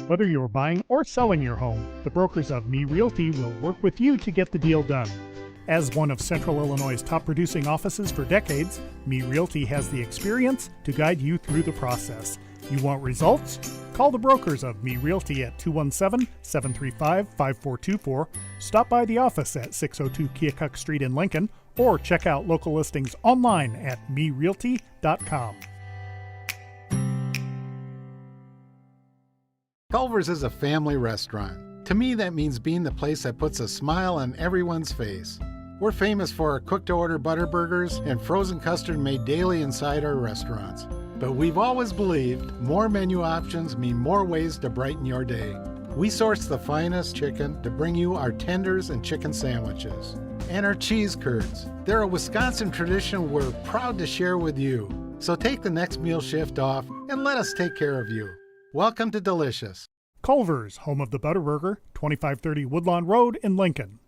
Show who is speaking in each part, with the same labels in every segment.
Speaker 1: Whether you're buying or selling your home, the brokers of Me Realty will work with you to get the deal done. As one of Central Illinois' top producing offices for decades, Me Realty has the experience to guide you through the process. You want results? Call the brokers of Me Realty at 217-735-5424, stop by the office at 602 Keokuk Street in Lincoln, or check out local listings online at merealty.com.
Speaker 2: Culver's is a family restaurant. To me, that means being the place that puts a smile on everyone's face. We're famous for our cooked-to-order butter burgers and frozen custard made daily inside our restaurants. But we've always believed more menu options mean more ways to brighten your day. We source the finest chicken to bring you our tenders and chicken sandwiches. And our cheese curds. They're a Wisconsin tradition we're proud to share with you. So take the next meal shift off and let us take care of you. Welcome to Delicious.
Speaker 1: Culver's, home of the Butterburger, 2530 Woodlawn Road in Lincoln.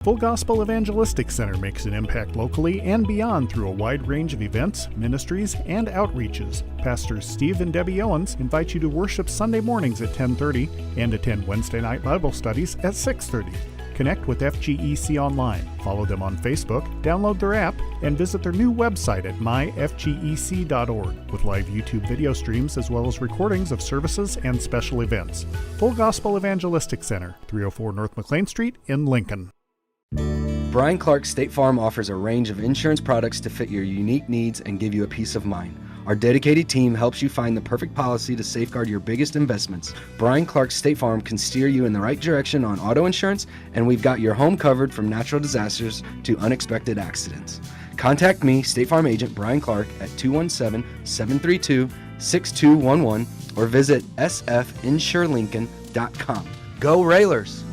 Speaker 1: Full Gospel Evangelistic Center makes an impact locally and beyond through a wide range of events, ministries, and outreaches. Pastors Steve and Debbie Owens invite you to worship Sunday mornings at 10:30 and attend Wednesday night Bible studies at 6:30. Connect with FGEC online, follow them on Facebook, download their app, and visit their new website at myfgec.org with live YouTube video streams as well as recordings of services and special events. Full Gospel Evangelistic Center, 304 North McLean Street in Lincoln.
Speaker 3: Brian Clark State Farm offers a range of insurance products to fit your unique needs and give you a peace of mind. Our dedicated team helps you find the perfect policy to safeguard your biggest investments. Brian Clark State Farm can steer you in the right direction on auto insurance, and we've got your home covered from natural disasters to unexpected accidents. Contact me, State Farm Agent Brian Clark, at 217-732-6211 or visit sfinsurelincoln.com. Go Railers!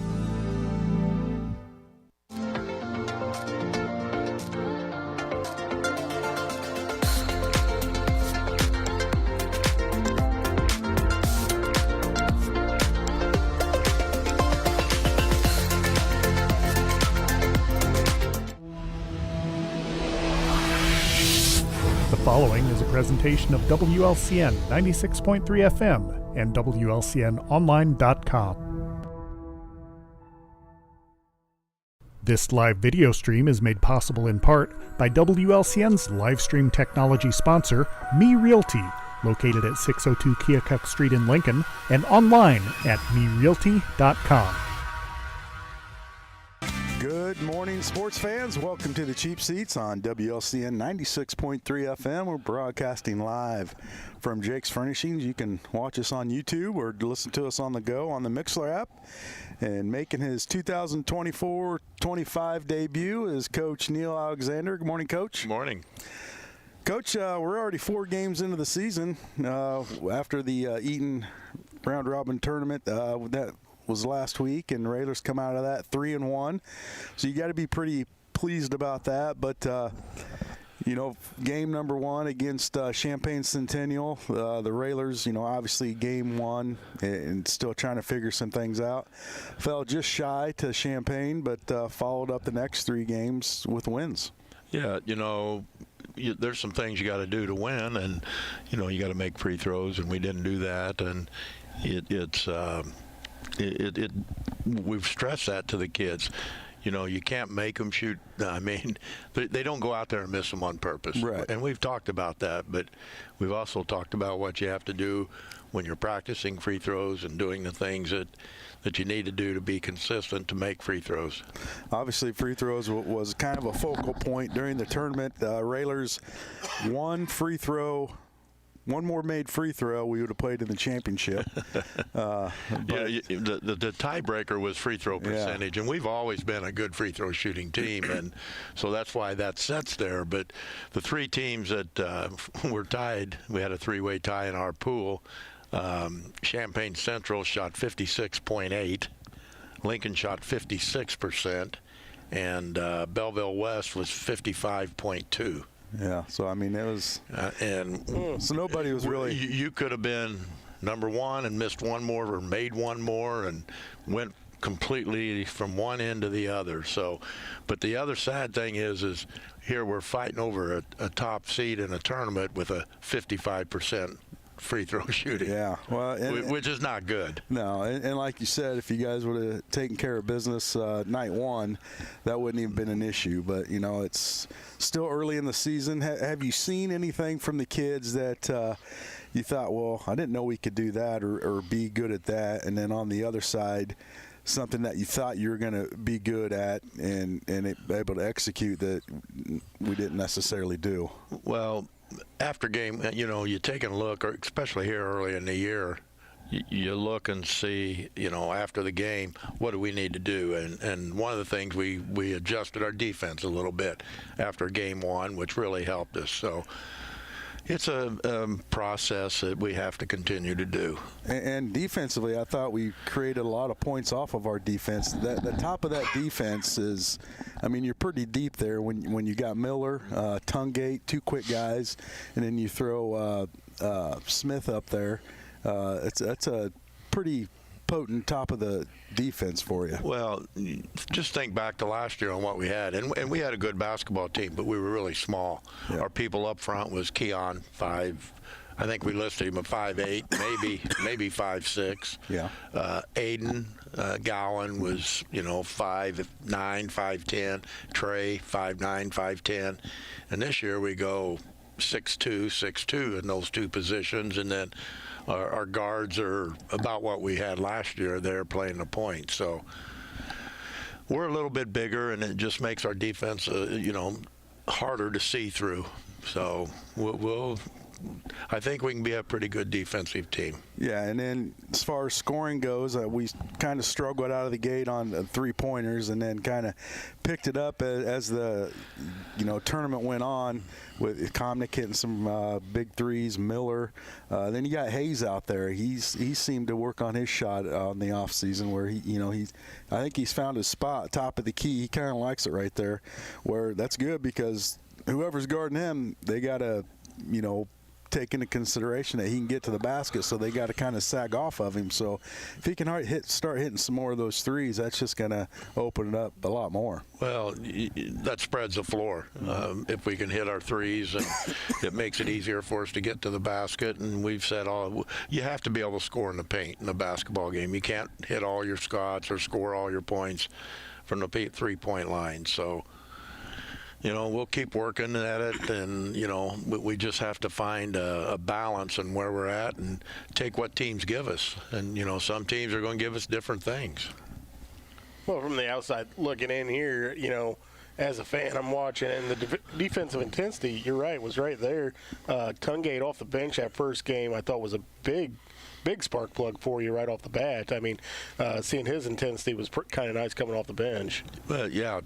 Speaker 1: The following is a presentation of WLCN 96.3 FM and WLCNonline.com. This live video stream is made possible in part by WLCN's live stream technology sponsor, Me Realty, located at 602 Keokuk Street in Lincoln and online at merealty.com.
Speaker 4: Good morning, sports fans. Welcome to the Cheap Seats on WLCN 96.3 FM. We're broadcasting live from Jake's Furnishings. You can watch us on YouTube or listen to us on the go on the Mixler app. And making his 2024-25 debut is Coach Neil Alexander. Good morning, Coach.
Speaker 5: Good morning.
Speaker 4: Coach, we're already 4 games into the season after the Eaton round-robin tournament. That was last week, and Railers come out of that 3-1. So you got to be pretty pleased about that. But game number 1 against Champaign Centennial, the Railers, obviously game 1 and still trying to figure some things out. Fell just shy to Champaign, but followed up the next 3 games with wins.
Speaker 5: Yeah, there's some things you got to do to win, and you got to make free throws, and we didn't do that, and we've stressed that to the kids. You can't make them shoot. I mean, they don't go out there and miss them on purpose.
Speaker 4: Right.
Speaker 5: And we've talked about that, but we've also talked about what you have to do when you're practicing free throws and doing the things that you need to do to be consistent to make free throws.
Speaker 4: Obviously, free throws was kind of a focal point during the tournament. Railers, one more made free throw, we would have played in the championship.
Speaker 5: The tiebreaker was free throw percentage, and we've always been a good free throw shooting team, and so that's why that set's there. But the 3 teams that were tied, we had a 3-way tie in our pool. Champaign Central shot 56.8, Lincoln shot 56%, and Belleville West was 55.2.
Speaker 4: Yeah, so it was, so nobody was really.
Speaker 5: You could have been number 1 and missed one more, or made one more, and went completely from one end to the other. So, but the other sad thing is here we're fighting over a top seed in a tournament with a 55% free throw shooting.
Speaker 4: Yeah, well,
Speaker 5: which is not good.
Speaker 4: No, and like you said, if you guys would have taken care of business night one, that wouldn't even been an issue. But it's still early in the season. Have you seen anything from the kids that you thought, well, I didn't know we could do that or be good at that? And then on the other side, something that you thought you were going to be good at and able to execute that we didn't necessarily do?
Speaker 5: Well, after game, you take a look, or especially here early in the year, you look and see, after the game, what do we need to do? And one of the things, we adjusted our defense a little bit after game one, which really helped us. So it's a process that we have to continue to do.
Speaker 4: And defensively, I thought we created a lot of points off of our defense. The top of that defense is, you're pretty deep there when you got Miller, Tungate, two quick guys, and then you throw Smith up there. That's a pretty potent top of the defense for you.
Speaker 5: Well, just think back to last year on what we had, and we had a good basketball team, but we were really small. Yeah. Our people up front was Keon, 5. I think we listed him at 5'8", maybe 5'6".
Speaker 4: Yeah.
Speaker 5: Aiden Gowan was 5'9", 5'10". Trey 5'9", 5'10". And this year we go 6'2", 6'2" in those two positions, and then our guards are about what we had last year. They're playing the point. So we're a little bit bigger, and it just makes our defense, harder to see through. So I think we can be a pretty good defensive team.
Speaker 4: Yeah, and then as far as scoring goes, we kind of struggled out of the gate on three-pointers, and then kind of picked it up as the tournament went on, with Komnick hitting some big threes, Miller. Then you got Hayes out there. He seemed to work on his shot on the off season, where I think he's found his spot, top of the key. He kind of likes it right there, where that's good because whoever's guarding him, they got to take into consideration that he can get to the basket, so they got to kind of sag off of him. So if he can start hitting some more of those threes, that's just going to open it up a lot more.
Speaker 5: Well, that spreads the floor. If we can hit our threes, and it makes it easier for us to get to the basket. And we've said you have to be able to score in the paint in a basketball game. You can't hit all your shots or score all your points from the three-point line. So we'll keep working at it, and, we just have to find a balance in where we're at and take what teams give us. And, some teams are going to give us different things.
Speaker 6: Well, from the outside looking in here, as a fan, I'm watching, and the defensive intensity, you're right, was right there. Tungate off the bench that first game I thought was a big spark plug for you right off the bat. Seeing his intensity was kind of nice coming off the bench.
Speaker 5: Yeah,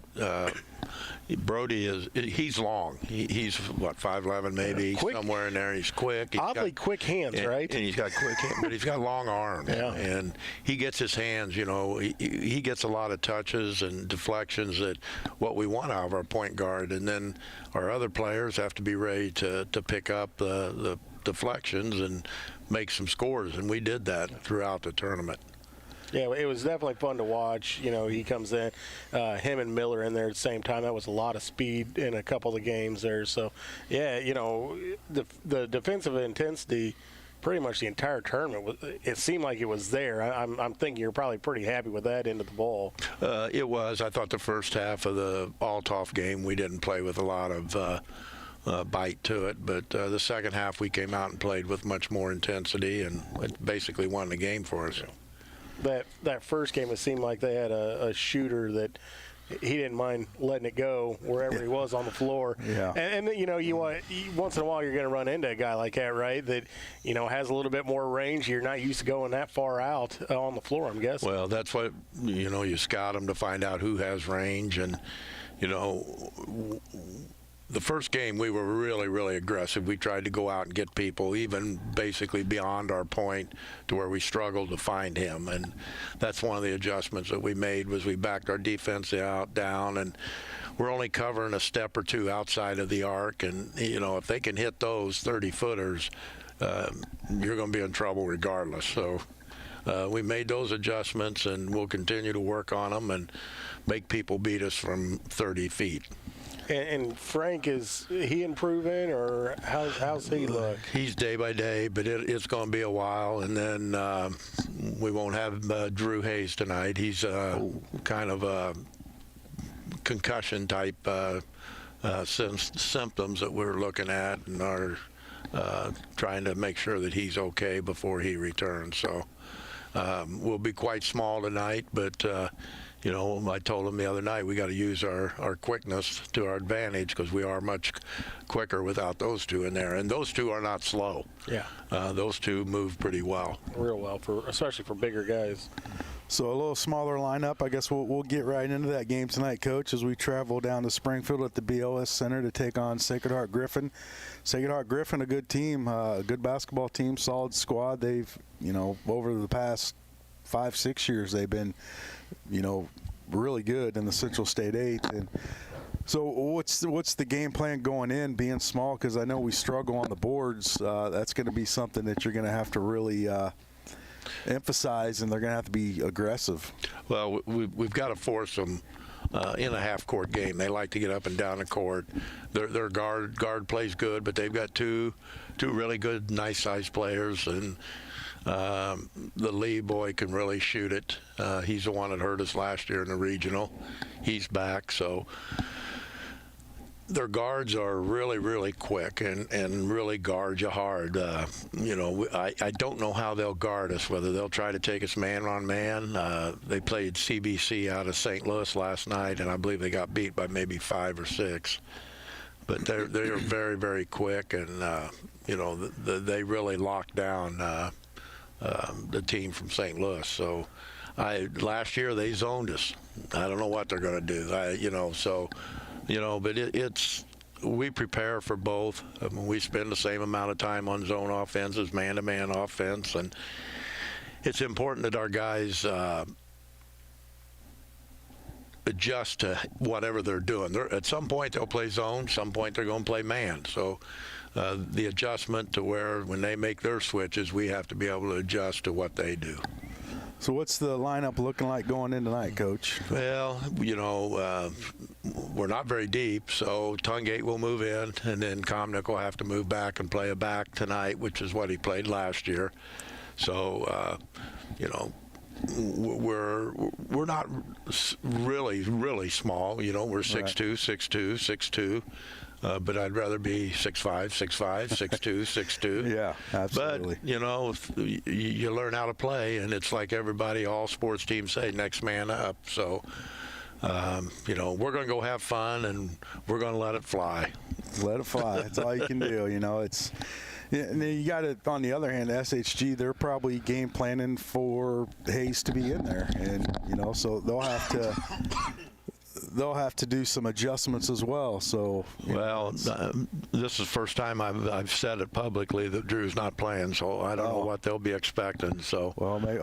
Speaker 5: Brody he's long. He's what, 5'11", maybe, somewhere in there. He's quick.
Speaker 6: Oddly quick hands, right?
Speaker 5: And he's got quick hands, but he's got long arms.
Speaker 6: Yeah.
Speaker 5: And he gets his hands. He gets a lot of touches and deflections that what we want out of our point guard. And then our other players have to be ready to pick up the deflections and make some scores, and we did that throughout the tournament.
Speaker 6: Yeah, it was definitely fun to watch. He comes in, him and Miller in there at the same time. That was a lot of speed in a couple of the games there. So, yeah, the defensive intensity, pretty much the entire tournament, it seemed like it was there. I'm thinking you're probably pretty happy with that end of the ball.
Speaker 5: It was. I thought the first half of the Althoff game, we didn't play with a lot of bite to it, but the second half we came out and played with much more intensity, and it basically won the game for us.
Speaker 6: That first game, it seemed like they had a shooter that he didn't mind letting it go wherever he was on the floor.
Speaker 4: Yeah.
Speaker 6: And once in a while you're going to run into a guy like that, right? That has a little bit more range. You're not used to going that far out on the floor, I'm guessing.
Speaker 5: Well, that's what you scout them to find out who has range, and the first game, we were really, really aggressive. We tried to go out and get people, even basically beyond our point, to where we struggled to find him. And that's one of the adjustments that we made, was we backed our defense down, and we're only covering a step or two outside of the arc. And, if they can hit those 30-footers, you're going to be in trouble regardless. So we made those adjustments, and we'll continue to work on them and make people beat us from 30 feet.
Speaker 6: And Frank, is he improving, or how's he look?
Speaker 5: He's day by day, but it's going to be a while, and then we won't have Drew Hayes tonight. He's kind of a concussion type symptoms that we're looking at and are trying to make sure that he's okay before he returns. So we'll be quite small tonight, but you know, I told him the other night we got to use our quickness to our advantage because we are much quicker without those two in there. And those two are not slow.
Speaker 6: Yeah.
Speaker 5: Those two move pretty well.
Speaker 6: Real well, especially for bigger guys.
Speaker 4: So a little smaller lineup. I guess we'll get right into that game tonight, Coach, as we travel down to Springfield at the BOS Center to take on Sacred Heart Griffin. Sacred Heart Griffin, a good team, a good basketball team, solid squad. They've, you know, over the past 5-6 years, they've been, you know, really good in the Central State 8th. And so what's the game plan going in, being small? Because I know we struggle on the boards. That's going to be something that you're going to have to really emphasize, and they're going to have to be aggressive.
Speaker 5: Well, we've got to force them in a half-court game. They like to get up and down the court. Their guard plays good, but they've got two really good, nice-sized players, and the Lee boy can really shoot it. He's the one that hurt us last year in the regional. He's back, so their guards are really, really quick and really guard you hard. You know, I don't know how they'll guard us, whether they'll try to take us man on man. They played CBC out of St. Louis last night, and I believe they got beat by maybe 5 or 6. But they are very, very quick, and you know, they really locked down the team from St. Louis. So last year they zoned us. I don't know what they're going to do. You know, so. You know, but we prepare for both. I mean, we spend the same amount of time on zone offense as man-to-man offense, and it's important that our guys adjust to whatever they're doing. At some point they'll play zone, some point they're going to play man. So the adjustment to where when they make their switches, we have to be able to adjust to what they do.
Speaker 4: So what's the lineup looking like going in tonight, Coach?
Speaker 5: Well, you know, we're not very deep, so Tungate will move in, and then Comnick will have to move back and play a back tonight, which is what he played last year. So, you know, we're not really small. You know, we're 6'2", 6'2", 6'2". But I'd rather be 6'5", 6'5", 6'2", 6'2".
Speaker 4: Yeah, absolutely.
Speaker 5: But, you know, you learn how to play, and it's like all sports teams say, next man up. So, you know, we're going to go have fun, and we're going to let it fly.
Speaker 4: Let it fly. That's all you can do, you know. It's and then you got it, on the other hand, SHG, they're probably game planning for Hayes to be in there. And, you know, so they'll have to do some adjustments as well. So,
Speaker 5: well, this is the first time I've said it publicly that Drew's not playing, so I don't know what they'll be expecting. So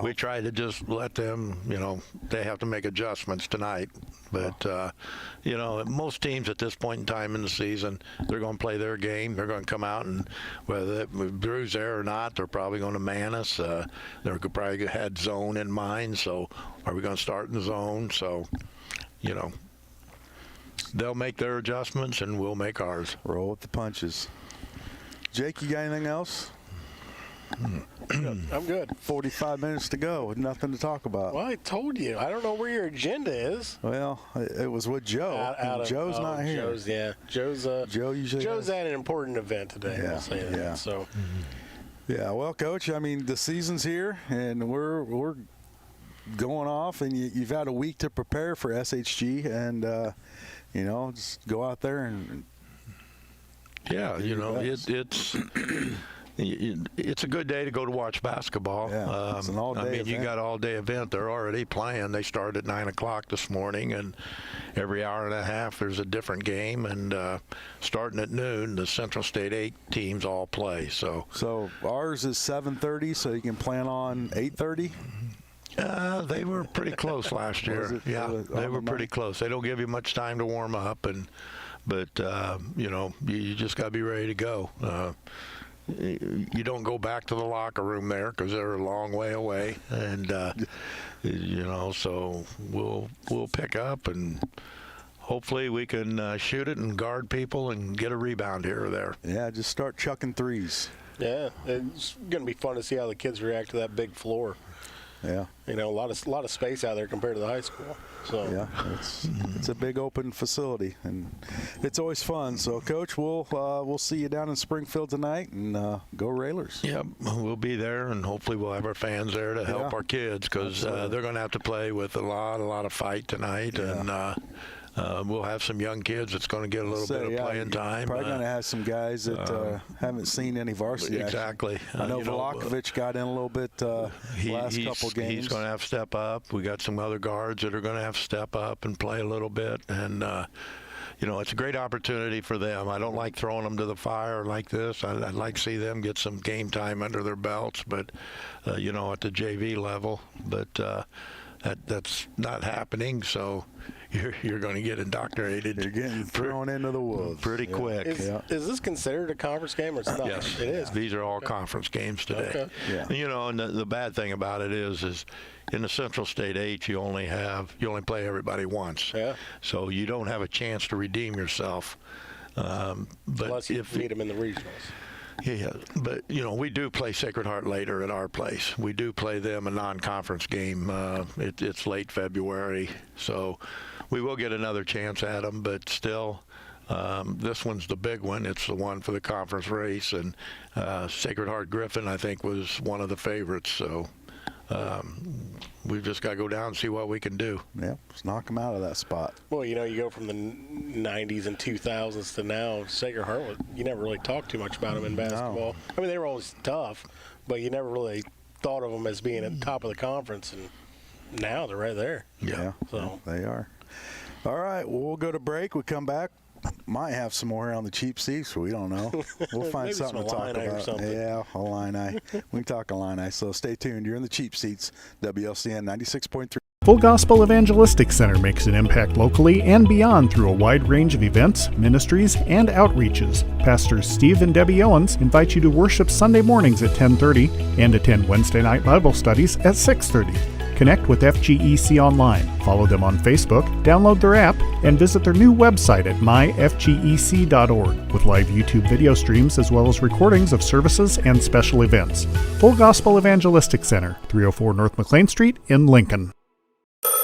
Speaker 5: we try to just let them, you know, they have to make adjustments tonight. But, you know, most teams at this point in time in the season, they're going to play their game. They're going to come out, and whether Drew's there or not, they're probably going to man us. They're probably had zone in mind, so are we going to start in the zone? So, you know, they'll make their adjustments, and we'll make ours.
Speaker 4: Roll with the punches. Jake, you got anything else?
Speaker 6: I'm good.
Speaker 4: 45 minutes to go with nothing to talk about.
Speaker 6: Well, I told you. I don't know where your agenda is.
Speaker 4: Well, it was with Joe. Joe's not here. Joe's
Speaker 6: at an important event today.
Speaker 4: Yeah,
Speaker 6: I'll say that.
Speaker 4: yeah.
Speaker 6: So.
Speaker 4: Yeah, well, Coach, I mean, the season's here, and we're going off, and you've had a week to prepare for SHG, and you know, just go out there and
Speaker 5: yeah, you know, it's a good day to go to watch basketball.
Speaker 4: Yeah, it's an all-day event.
Speaker 5: You got an all-day event. They're already playing. They started at 9 o'clock this morning, and every hour and a half there's a different game. And starting at noon, the Central State 8 teams all play. So
Speaker 4: ours is 7:30, so you can plan on 8:30.
Speaker 5: They were pretty close last year. They were pretty close. They don't give you much time to warm up, but you know, you just got to be ready to go. You don't go back to the locker room there because they're a long way away, and you know, so we'll pick up and hopefully we can shoot it and guard people and get a rebound here or there.
Speaker 4: Yeah, just start chucking threes.
Speaker 6: Yeah, it's going to be fun to see how the kids react to that big floor.
Speaker 4: Yeah.
Speaker 6: You know, a lot of space out there compared to the high school. So
Speaker 4: yeah, it's a big open facility, and it's always fun. So, Coach, we'll see you down in Springfield tonight, and go Railers.
Speaker 5: Yep, we'll be there, and hopefully we'll have our fans there to help our kids, because they're going to have to play with a lot of fight tonight, and we'll have some young kids that's going to get a little bit of playing time.
Speaker 4: Probably going to have some guys that haven't seen any varsity
Speaker 5: exactly.
Speaker 4: action. I know Vlahovic got in a little bit last couple games.
Speaker 5: He's going to have to step up. We got some other guards that are going to have to step up and play a little bit, and it's a great opportunity for them. I don't like throwing them to the fire like this. I'd like to see them get some game time under their belts, but at the JV level. But that's not happening, so you're going to get indoctrinated.
Speaker 4: You're getting thrown into the wolves
Speaker 5: pretty quick.
Speaker 6: Is this considered a conference game or it's not?
Speaker 5: Yes,
Speaker 6: it is.
Speaker 5: These are all conference games today.
Speaker 6: Okay.
Speaker 5: Yeah. And the bad thing about it is in the Central State 8 you only play everybody once.
Speaker 6: Yeah.
Speaker 5: So you don't have a chance to redeem yourself. But
Speaker 6: unless you meet them in the regionals.
Speaker 5: Yeah, but we do play Sacred Heart later at our place. We do play them a non-conference game. It's late February, so we will get another chance at them. But still, this one's the big one. It's the one for the conference race, and Sacred Heart Griffin, I think, was one of the favorites. So we've just got to go down and see what we can do.
Speaker 4: Yeah, just knock them out of that spot.
Speaker 6: Well, you go from the 90s and 2000s to now. Sacred Heart, you never really talked too much about them in basketball. No. I mean, they were always tough, but you never really thought of them as being at the top of the conference, and now they're right there.
Speaker 4: Yeah,
Speaker 6: so
Speaker 4: they are. All right, well, we'll go to break. We come back. Might have some more here on the cheap seats, we don't know. We'll find something to talk about. Yeah, Illini. We can talk Illini, so stay tuned. You're in the cheap seats, WLCN 96.3.
Speaker 1: Full Gospel Evangelistic Center makes an impact locally and beyond through a wide range of events, ministries, and outreaches. Pastors Steve and Debbie Owens invite you to worship Sunday mornings at 10:30 and attend Wednesday night Bible studies at 6:30. Connect with FGEC online, follow them on Facebook, download their app, and visit their new website at myfgec.org with live YouTube video streams as well as recordings of services and special events. Full Gospel Evangelistic Center, 304 North McLean Street in Lincoln.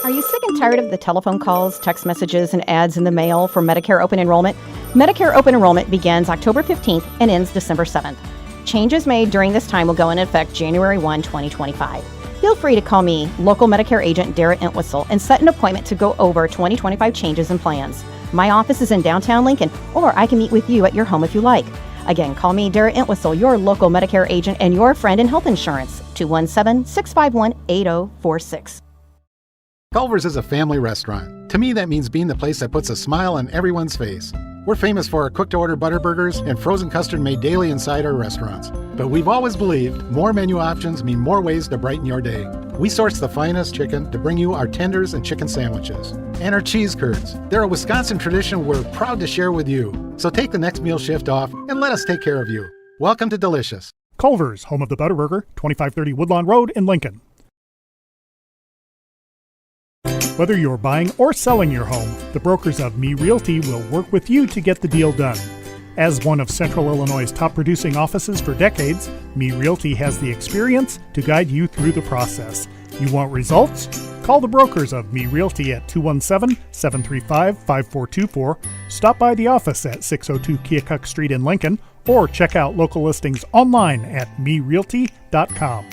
Speaker 7: Are you sick and tired of the telephone calls, text messages, and ads in the mail for Medicare Open Enrollment? Medicare Open Enrollment begins October 15th and ends December 7th. Changes made during this time will go into effect January 1, 2025. Feel free to call me, local Medicare agent Darrett Entwistle, and set an appointment to go over 2025 changes and plans. My office is in downtown Lincoln, or I can meet with you at your home if you like. Again, call me, Darrett Entwistle, your local Medicare agent and your friend in health insurance, 217-651-8046.
Speaker 2: Culver's is a family restaurant. To me, that means being the place that puts a smile on everyone's face. We're famous for our cooked-to-order butter burgers and frozen custard made daily inside our restaurants. But we've always believed more menu options mean more ways to brighten your day. We source the finest chicken to bring you our tenders and chicken sandwiches. And our cheese curds. They're a Wisconsin tradition we're proud to share with you. So take the next meal shift off and let us take care of you. Welcome to Delicious.
Speaker 1: Culver's, home of the Butterburger, 2530 Woodlawn Road in Lincoln. Whether you're buying or selling your home, the brokers of Me Realty will work with you to get the deal done. As one of Central Illinois' top producing offices for decades, Me Realty has the experience to guide you through the process. You want results? Call the brokers of Me Realty at 217-735-5424, stop by the office at 602 Keokuk Street in Lincoln, or check out local listings online at merealty.com.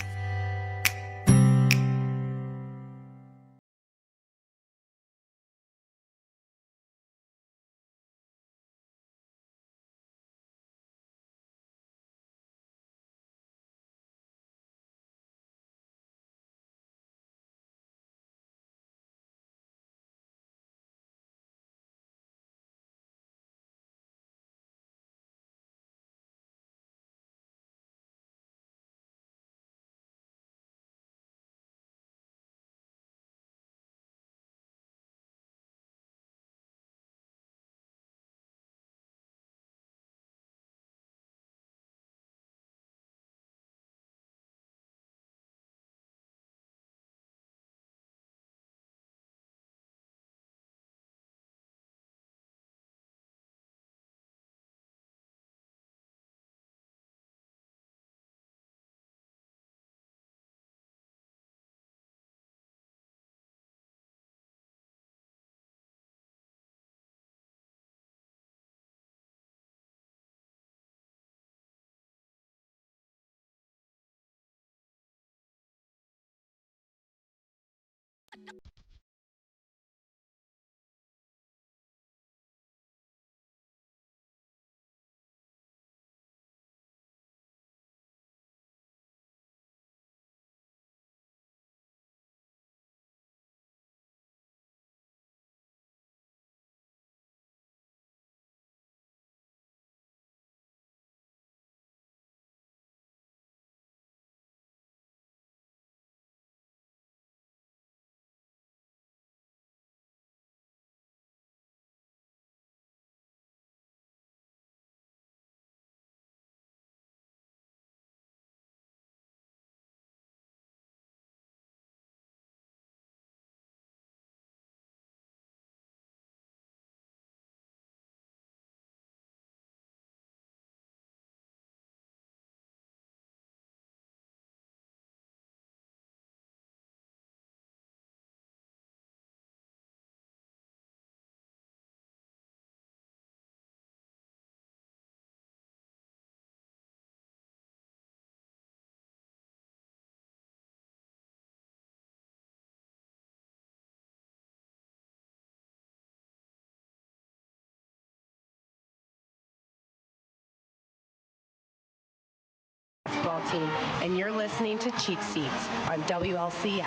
Speaker 8: Basketball team, and you're listening to Cheap Seats on WLCN.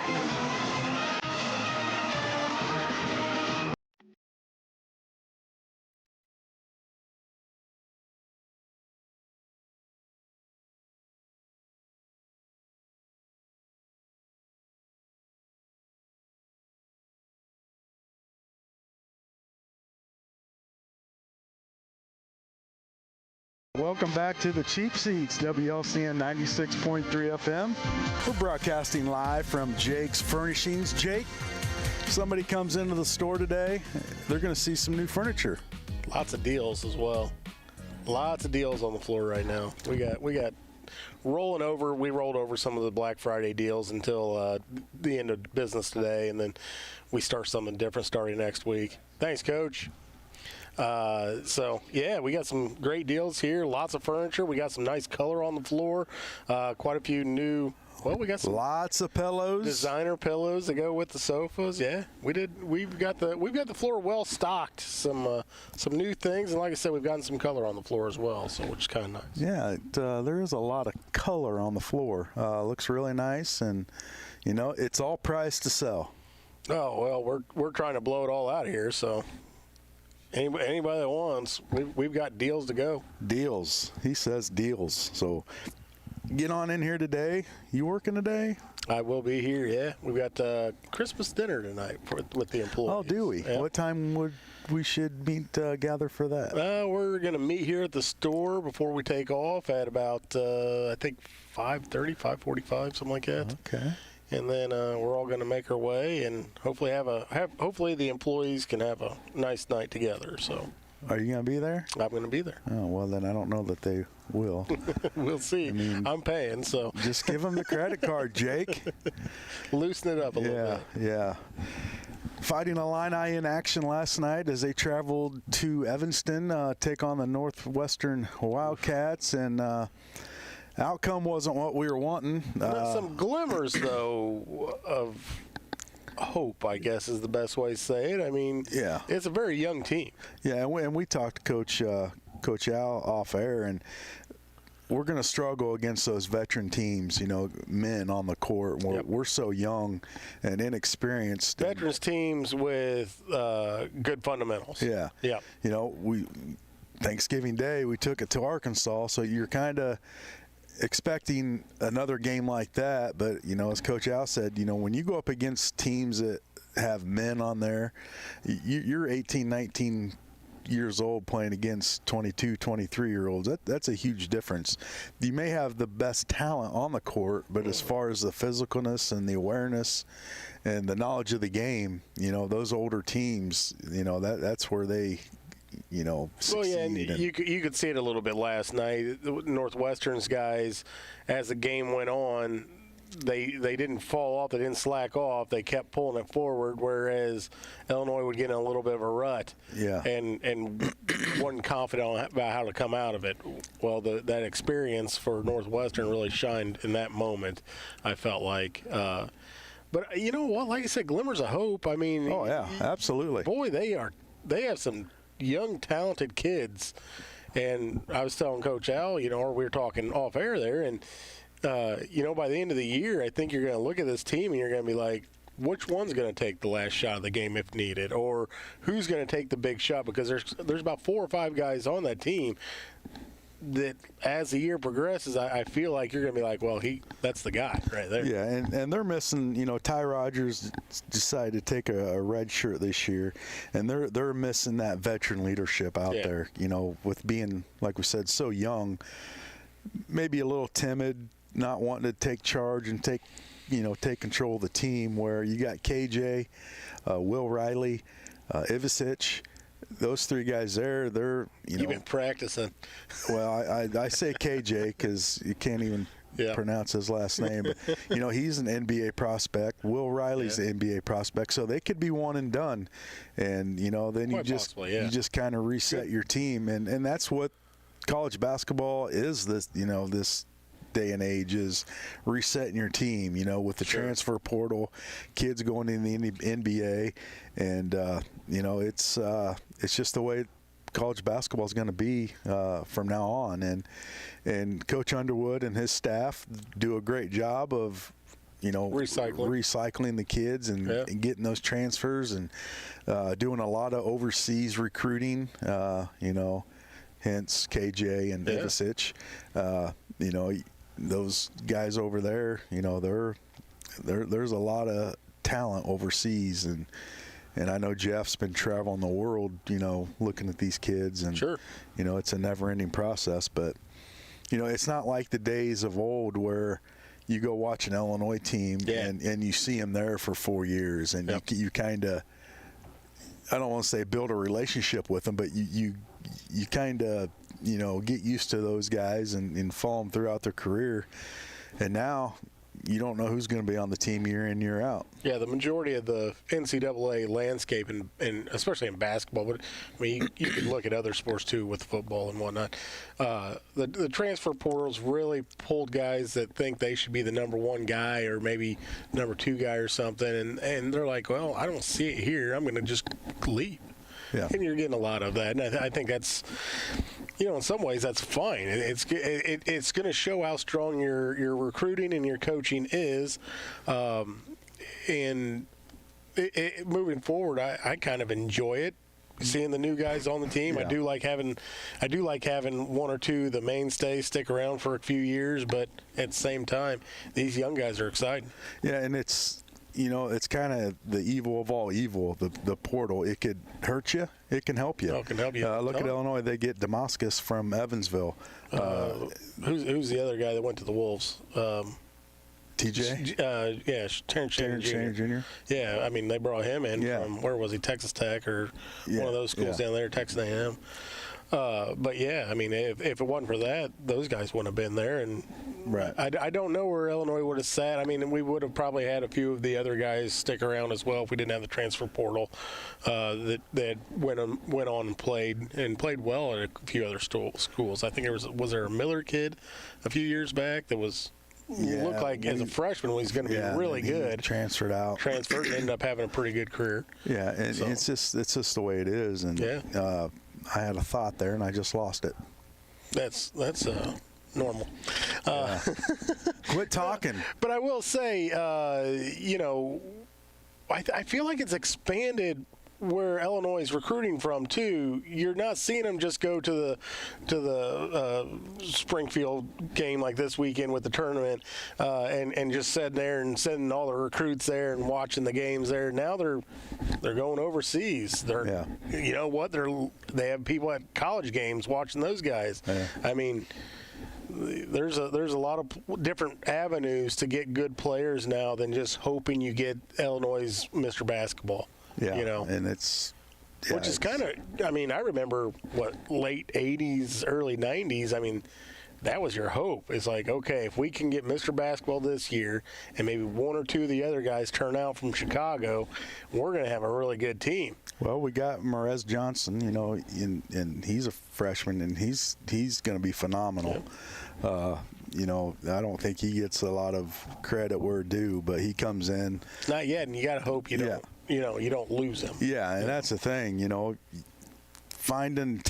Speaker 4: Welcome back to the Cheap Seats, WLCN 96.3 FM. We're broadcasting live from Jake's Furnishings. Jake, somebody comes into the store today, they're going to see some new furniture.
Speaker 6: Lots of deals as well. Lots of deals on the floor right now. We got rolling over. We rolled over some of the Black Friday deals until the end of business today, and then we start something different starting next week. Thanks, Coach. So yeah, we got some great deals here. Lots of furniture. We got some nice color on the floor. Quite a few new. Well, we got some
Speaker 4: lots of pillows,
Speaker 6: designer pillows that go with the sofas. Yeah, we did. We've got the floor well stocked. Some new things, and like I said, we've gotten some color on the floor as well. So which is kind of nice.
Speaker 4: Yeah, there is a lot of color on the floor. Looks really nice, and it's all priced to sell.
Speaker 6: Oh well, we're trying to blow it all out of here. So. Anybody that wants, we've got deals to go. Deals.
Speaker 4: He says deals. So get on in here today. You working today?
Speaker 6: I will be here, yeah. We've got Christmas dinner tonight with the employees.
Speaker 4: Oh, do we? Yeah. What time would we should meet, gather for that?
Speaker 6: We're going to meet here at the store before we take off at about, I think, 5:30, 5:45, something like that.
Speaker 4: Okay.
Speaker 6: And then we're all going to make our way and hopefully hopefully the employees can have a nice night together. So,
Speaker 4: are you going to be there?
Speaker 6: I'm going to be there.
Speaker 4: Oh well, then I don't know that they will.
Speaker 6: We'll see. I mean, I'm paying, so
Speaker 4: just give them the credit card, Jake.
Speaker 6: Loosen it up a little bit.
Speaker 4: Yeah. Fighting Illini in action last night as they traveled to Evanston, take on the Northwestern Wildcats, and. Outcome wasn't what we were wanting.
Speaker 6: Some glimmers, though, of hope, I guess, is the best way to say it. I mean,
Speaker 4: yeah,
Speaker 6: it's a very young team.
Speaker 4: Yeah, and we talked to Coach Al off air, and we're going to struggle against those veteran teams, men on the court. We're so young and inexperienced.
Speaker 6: Veterans teams with good fundamentals.
Speaker 4: Yeah.
Speaker 6: Yeah.
Speaker 4: Thanksgiving Day, we took it to Arkansas, so you're kind of expecting another game like that, but as Coach Al said, when you go up against teams that have men on there, you're 18, 19 years old playing against 22, 23-year-olds. That's a huge difference. You may have the best talent on the court, but as far as the physicalness and the awareness and the knowledge of the game, those older teams, that's where they succeed.
Speaker 6: Well, yeah, and you could see it a little bit last night. The Northwestern's guys, as the game went on, they didn't fall off, they didn't slack off, they kept pulling it forward, whereas Illinois would get in a little bit of a rut.
Speaker 4: Yeah.
Speaker 6: And wasn't confident about how to come out of it. Well, that experience for Northwestern really shined in that moment, I felt like. But you know what? Like I said, glimmers of hope. I mean,
Speaker 4: Oh yeah, absolutely.
Speaker 6: Boy, they have some young, talented kids. And I was telling Coach Al, or we were talking off air there, and by the end of the year, I think you're going to look at this team and you're going to be like, which one's going to take the last shot of the game if needed, or who's going to take the big shot? Because there's about 4 or 5 guys on that team that, as the year progresses, I feel like you're going to be like, well, that's the guy right there.
Speaker 4: Yeah, and they're missing. Ty Rogers decided to take a red shirt this year, and they're missing that veteran leadership out there. With being, like we said, so young, maybe a little timid, not wanting to take charge and take control of the team. Where you got KJ, Will Riley, Ivicic. Those 3 guys there, they're
Speaker 6: You've been practicing.
Speaker 4: Well, I say KJ because you can't even pronounce his last name. But, he's an NBA prospect. Will Riley's an NBA prospect, so they could be one and done. And then you just kind of reset your team, and that's what college basketball is. This this day and age is resetting your team, with the transfer portal, kids going in the NBA, and it's just the way college basketball is going to be from now on. And Coach Underwood and his staff do a great job of recycling the kids and getting those transfers and doing a lot of overseas recruiting. Hence KJ and Ivicic. Those guys over there, there's a lot of talent overseas, and I know Jeff's been traveling the world, looking at these kids, and it's a never-ending process. But it's not like the days of old where you go watch an Illinois team and you see them there for 4 years, and you kind of, I don't want to say build a relationship with them, but you kind of get used to those guys and follow them throughout their career. And now you don't know who's going to be on the team year in, year out. Yeah,
Speaker 6: the majority of the NCAA landscape, and especially in basketball, but I mean, you could look at other sports too with football and whatnot. The transfer portal's really pulled guys that think they should be the number 1 guy or maybe number 2 guy or something, and they're like, well, I don't see it here. I'm going to just leave. Yeah. And you're getting a lot of that, and I think that's, in some ways that's fine. It's going to show how strong your recruiting and your coaching is, and moving forward, I kind of enjoy it. Seeing the new guys on the team, I do like having 1 or 2 the mainstays stick around for a few years, but at the same time, these young guys are exciting.
Speaker 4: Yeah, and it's kind of the evil of all evil, the portal. It could hurt you. It can help you.
Speaker 6: It can help you.
Speaker 4: Look at Illinois. They get Damascus from Evansville.
Speaker 6: Who's the other guy that went to the Wolves?
Speaker 4: TJ?
Speaker 6: Terrence Jr. Yeah, I mean, they brought him in from, where was he, Texas Tech or one of those schools down there, Texas A&M. But, I mean, if it wasn't for that, those guys wouldn't have been there. And I don't know where Illinois would have sat. I mean, we would have probably had a few of the other guys stick around as well if we didn't have the transfer portal that went on and played well at a few other schools. I think was there a Miller kid a few years back that looked like as a freshman he was going to be really good.
Speaker 4: Transferred and
Speaker 6: ended up having a pretty good career.
Speaker 4: Yeah, and it's just the way it is. And I had a thought there, and I just lost it.
Speaker 6: That's normal.
Speaker 4: Quit talking.
Speaker 6: But I will say, I feel like it's expanded where Illinois is recruiting from too. You're not seeing them just go to the Springfield game like this weekend with the tournament and just sitting there and sending all the recruits there and watching the games there. Now they're going overseas. You know what? They have people at college games watching those guys. Yeah. I mean, there's a lot of different avenues to get good players now than just hoping you get Illinois' Mr. Basketball.
Speaker 4: Yeah, and it's
Speaker 6: which is kind of. I mean, I remember late '80s, early '90s. I mean, that was your hope. It's like, okay, if we can get Mr. Basketball this year and maybe one or two of the other guys turn out from Chicago, we're going to have a really good team.
Speaker 4: Well, we got Marez Johnson, and he's a freshman, and he's going to be phenomenal.
Speaker 6: Yep.
Speaker 4: I don't think he gets a lot of credit where due, but he comes in.
Speaker 6: Not yet, and you got to hope you don't lose him.
Speaker 4: Yeah, and that's the thing, finding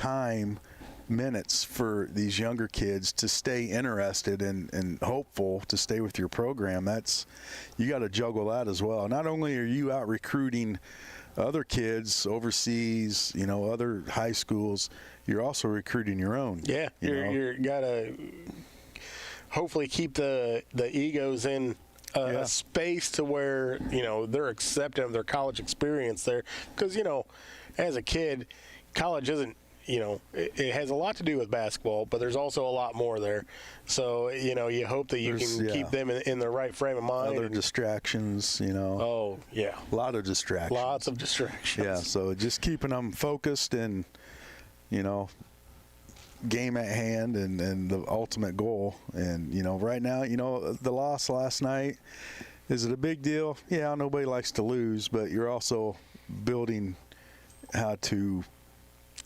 Speaker 4: minutes for these younger kids to stay interested and hopeful to stay with your program. You got to juggle that as well. Not only are you out recruiting other kids overseas, other high schools, you're also recruiting your own.
Speaker 6: Yeah, you got to hopefully keep the egos in a space to where they're accepting of their college experience there, because as a kid, college isn't it has a lot to do with basketball, but there's also a lot more there. So you hope that you can keep them in the right frame of mind.
Speaker 4: Other distractions,
Speaker 6: Oh yeah,
Speaker 4: a lot of distractions.
Speaker 6: Lots of distractions.
Speaker 4: Yeah, so just keeping them focused and game at hand and the ultimate goal. And right now, the loss last night, is it a big deal? Yeah, nobody likes to lose, but you're also building how to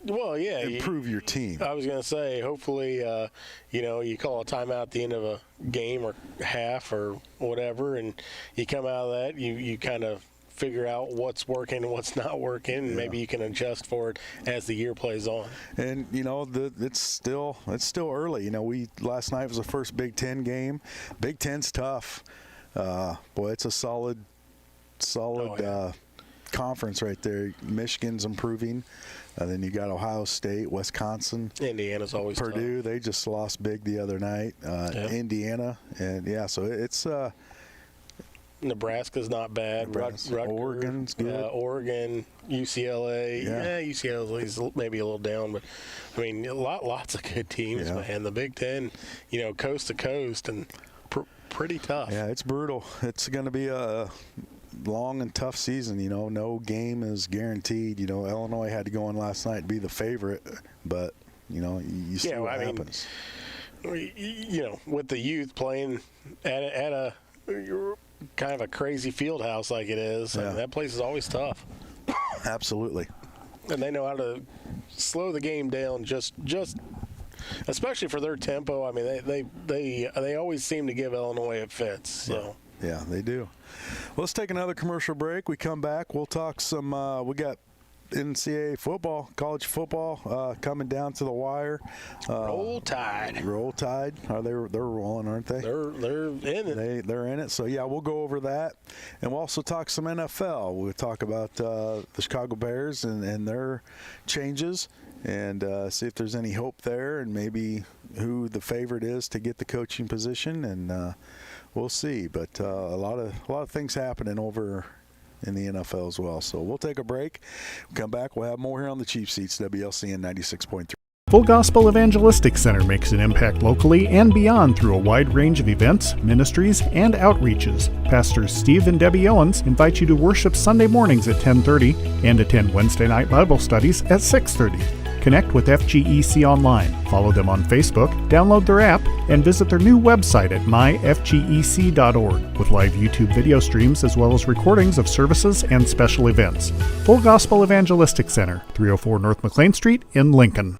Speaker 4: improve your team.
Speaker 6: I was going to say, hopefully, you call a timeout at the end of a game or half or whatever, and you come out of that, you kind of figure out what's working and what's not working, and maybe you can adjust for it as the year plays on.
Speaker 4: And it's still early. Last night was the first Big Ten game. Big Ten's tough. Boy, it's a solid conference right there. Michigan's improving. Then you got Ohio State, Wisconsin,
Speaker 6: Indiana's always
Speaker 4: Purdue.
Speaker 6: tough.
Speaker 4: They just lost big the other night. Indiana, and so it's.
Speaker 6: Nebraska's not bad.
Speaker 4: Oregon's good.
Speaker 6: Oregon, UCLA.
Speaker 4: Yeah.
Speaker 6: UCLA's maybe a little down, but I mean, lots of good teams, man. The Big Ten, coast to coast, and pretty tough.
Speaker 4: Yeah, it's brutal. It's going to be a long and tough season. No game is guaranteed. Illinois had to go in last night to be the favorite, but you see what happens. With the youth playing at a kind of a crazy field house like it is, I mean, that place is always tough. Absolutely.
Speaker 6: And they know how to slow the game down just especially for their tempo. I mean, they always seem to give Illinois a fits. So.
Speaker 4: Yeah, they do. Well, let's take another commercial break. We come back. We'll talk some. We got NCAA football, college football coming down to the wire.
Speaker 6: Roll Tide.
Speaker 4: Roll Tide. They're rolling, aren't they?
Speaker 6: They're in it.
Speaker 4: They're in it. So yeah, we'll go over that, and we'll also talk some NFL. We'll talk about the Chicago Bears and their changes, and see if there's any hope there, and maybe who the favorite is to get the coaching position, and we'll see. But a lot of things happening over in the NFL as well. So we'll take a break. We'll come back. We'll have more here on the Cheap Seats, WLCN 96.3.
Speaker 1: Full Gospel Evangelistic Center makes an impact locally and beyond through a wide range of events, ministries, and outreaches. Pastors Steve and Debbie Owens invite you to worship Sunday mornings at 10:30 and attend Wednesday night Bible studies at 6:30. Connect with FGEC online, follow them on Facebook, download their app, and visit their new website at myfgec.org with live YouTube video streams as well as recordings of services and special events. Full Gospel Evangelistic Center, 304 North McLean Street in Lincoln.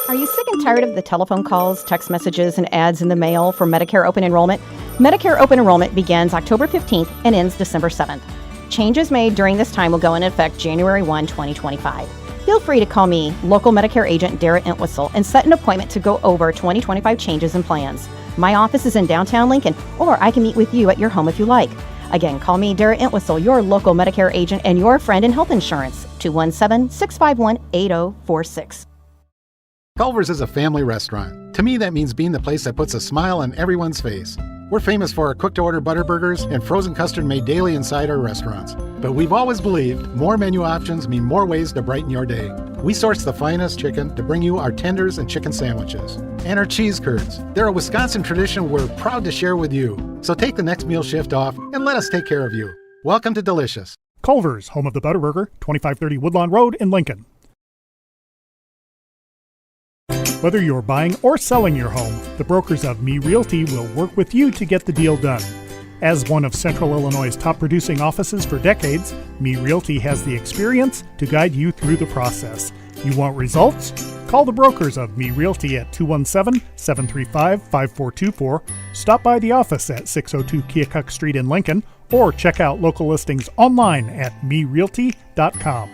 Speaker 7: Are you sick and tired of the telephone calls, text messages, and ads in the mail for Medicare open enrollment? Medicare open enrollment begins October 15th and ends December 7th. Changes made during this time will go into effect January 1, 2025. Feel free to call me, local Medicare agent Dara Entwistle, and set an appointment to go over 2025 changes and plans. My office is in downtown Lincoln, or I can meet with you at your home if you like. Again, call me, Dara Entwistle, your local Medicare agent and your friend in health insurance, 217-651-8046.
Speaker 2: Culver's is a family restaurant. To me, that means being the place that puts a smile on everyone's face. We're famous for our cooked-to-order butter burgers and frozen custard made daily inside our restaurants. But we've always believed more menu options mean more ways to brighten your day. We source the finest chicken to bring you our tenders and chicken sandwiches. And our cheese curds. They're a Wisconsin tradition we're proud to share with you. So take the next meal shift off and let us take care of you. Welcome to Delicious.
Speaker 1: Culver's, home of the Butterburger, 2530 Woodlawn Road in Lincoln. Whether you're buying or selling your home, the brokers of Me Realty will work with you to get the deal done. As one of Central Illinois' top producing offices for decades, Me Realty has the experience to guide you through the process. You want results? Call the brokers of Me Realty at 217-735-5424, stop by the office at 602 Keokuk Street in Lincoln, or check out local listings online at merealty.com.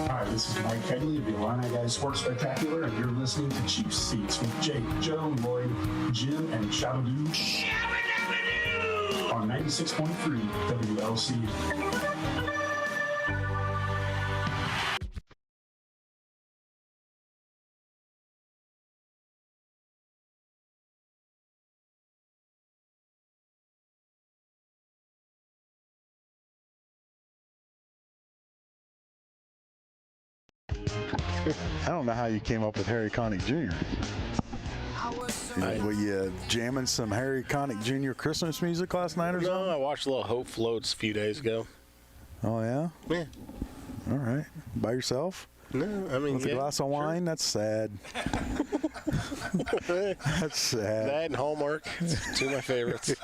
Speaker 9: Hi, this is Mike Kegley of the Illini Guys Sports Spectacular, and you're listening to Cheap Seats with Jake, Joe, Lloyd, Jim, and Shabadoo on 96.3 WLC.
Speaker 4: I don't know how you came up with Harry Connick Jr. Were you jamming some Harry Connick Jr. Christmas music last night or something?
Speaker 6: No, I watched a little Hope Floats a few days ago.
Speaker 4: Oh, yeah?
Speaker 6: Yeah.
Speaker 4: All right. By yourself?
Speaker 6: No, I mean,
Speaker 4: With a glass of wine?
Speaker 6: Sure.
Speaker 4: That's sad. That's sad.
Speaker 6: That and Hallmark, two of my favorites.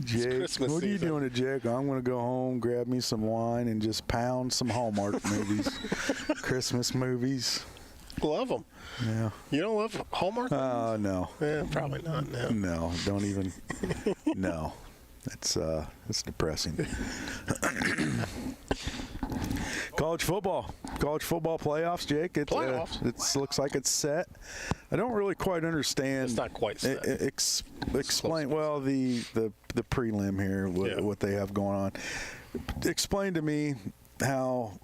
Speaker 4: Jake,
Speaker 6: Christmas
Speaker 4: what are you
Speaker 6: season.
Speaker 4: doing to Jake? I'm going to go home, grab me some wine, and just pound some Hallmark movies. Christmas movies.
Speaker 6: Love them.
Speaker 4: Yeah.
Speaker 6: You don't love Hallmark?
Speaker 4: Oh, no.
Speaker 6: Yeah, probably not. No.
Speaker 4: No, don't even. No. It's depressing. College football playoffs, Jake.
Speaker 6: Playoffs?
Speaker 4: It looks like it's set. I don't really quite understand.
Speaker 6: It's not quite set.
Speaker 4: Explain well the prelim here, what they have going on. Explain to me how.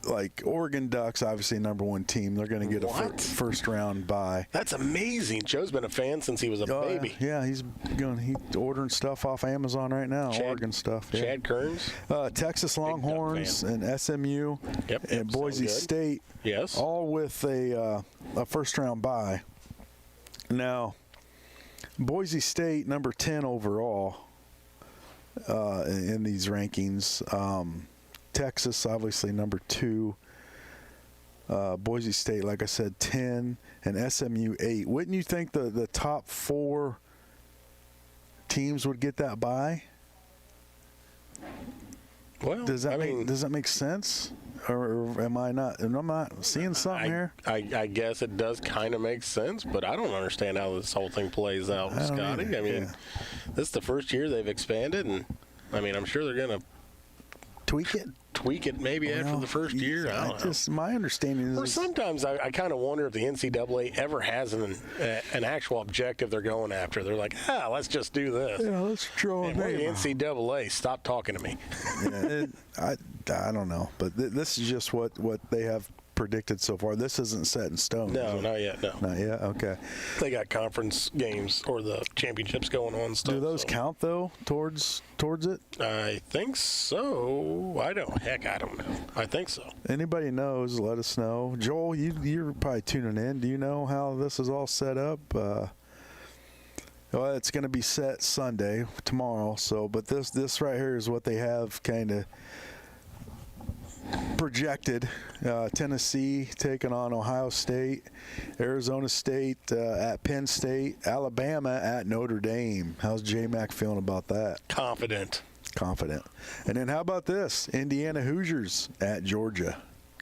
Speaker 4: Like Oregon Ducks, obviously number one team. They're going to get a first round bye.
Speaker 6: That's amazing. Joe's been a fan since he was a baby.
Speaker 4: Yeah, he's ordering stuff off Amazon right now. Oregon stuff. Yeah.
Speaker 6: Chad Kearns.
Speaker 4: Texas Longhorns and SMU and Boise State.
Speaker 6: Yes.
Speaker 4: All with a first round bye. Now, Boise State number 10 overall in these rankings. Texas, obviously, number 2. Boise State, like I said, 10. And SMU, 8. Wouldn't you think the top 4 teams would get that bye?
Speaker 6: Well,
Speaker 4: does that make sense? Or am I not? And I'm not seeing something here.
Speaker 6: I guess it does kind of make sense, but I don't understand how this whole thing plays out, Scotty. I mean, this is the first year they've expanded, and I mean, I'm sure they're going to
Speaker 4: tweak it
Speaker 6: maybe after the first year. I don't know.
Speaker 4: My understanding is.
Speaker 6: Or sometimes I kind of wonder if the NCAA ever has an actual objective they're going after. They're like, let's just do this.
Speaker 4: Yeah, let's draw a
Speaker 6: we're the
Speaker 4: name.
Speaker 6: NCAA. Stop talking to me.
Speaker 4: I don't know, but this is just what they have predicted so far. This isn't set in stone.
Speaker 6: No, not yet. No,
Speaker 4: not yet. Okay.
Speaker 6: They got conference games or the championships going on. Stuff.
Speaker 4: Do those count though towards it?
Speaker 6: I think so. I don't know. I think so.
Speaker 4: Anybody knows? Let us know. Joel, you're probably tuning in. Do you know how this is all set up? Well, it's going to be set Sunday tomorrow. So, but this right here is what they have kind of projected. Tennessee taking on Ohio State, Arizona State at Penn State, Alabama at Notre Dame. How's J-Mac feeling about that?
Speaker 6: Confident.
Speaker 4: And then how about this? Indiana Hoosiers at Georgia.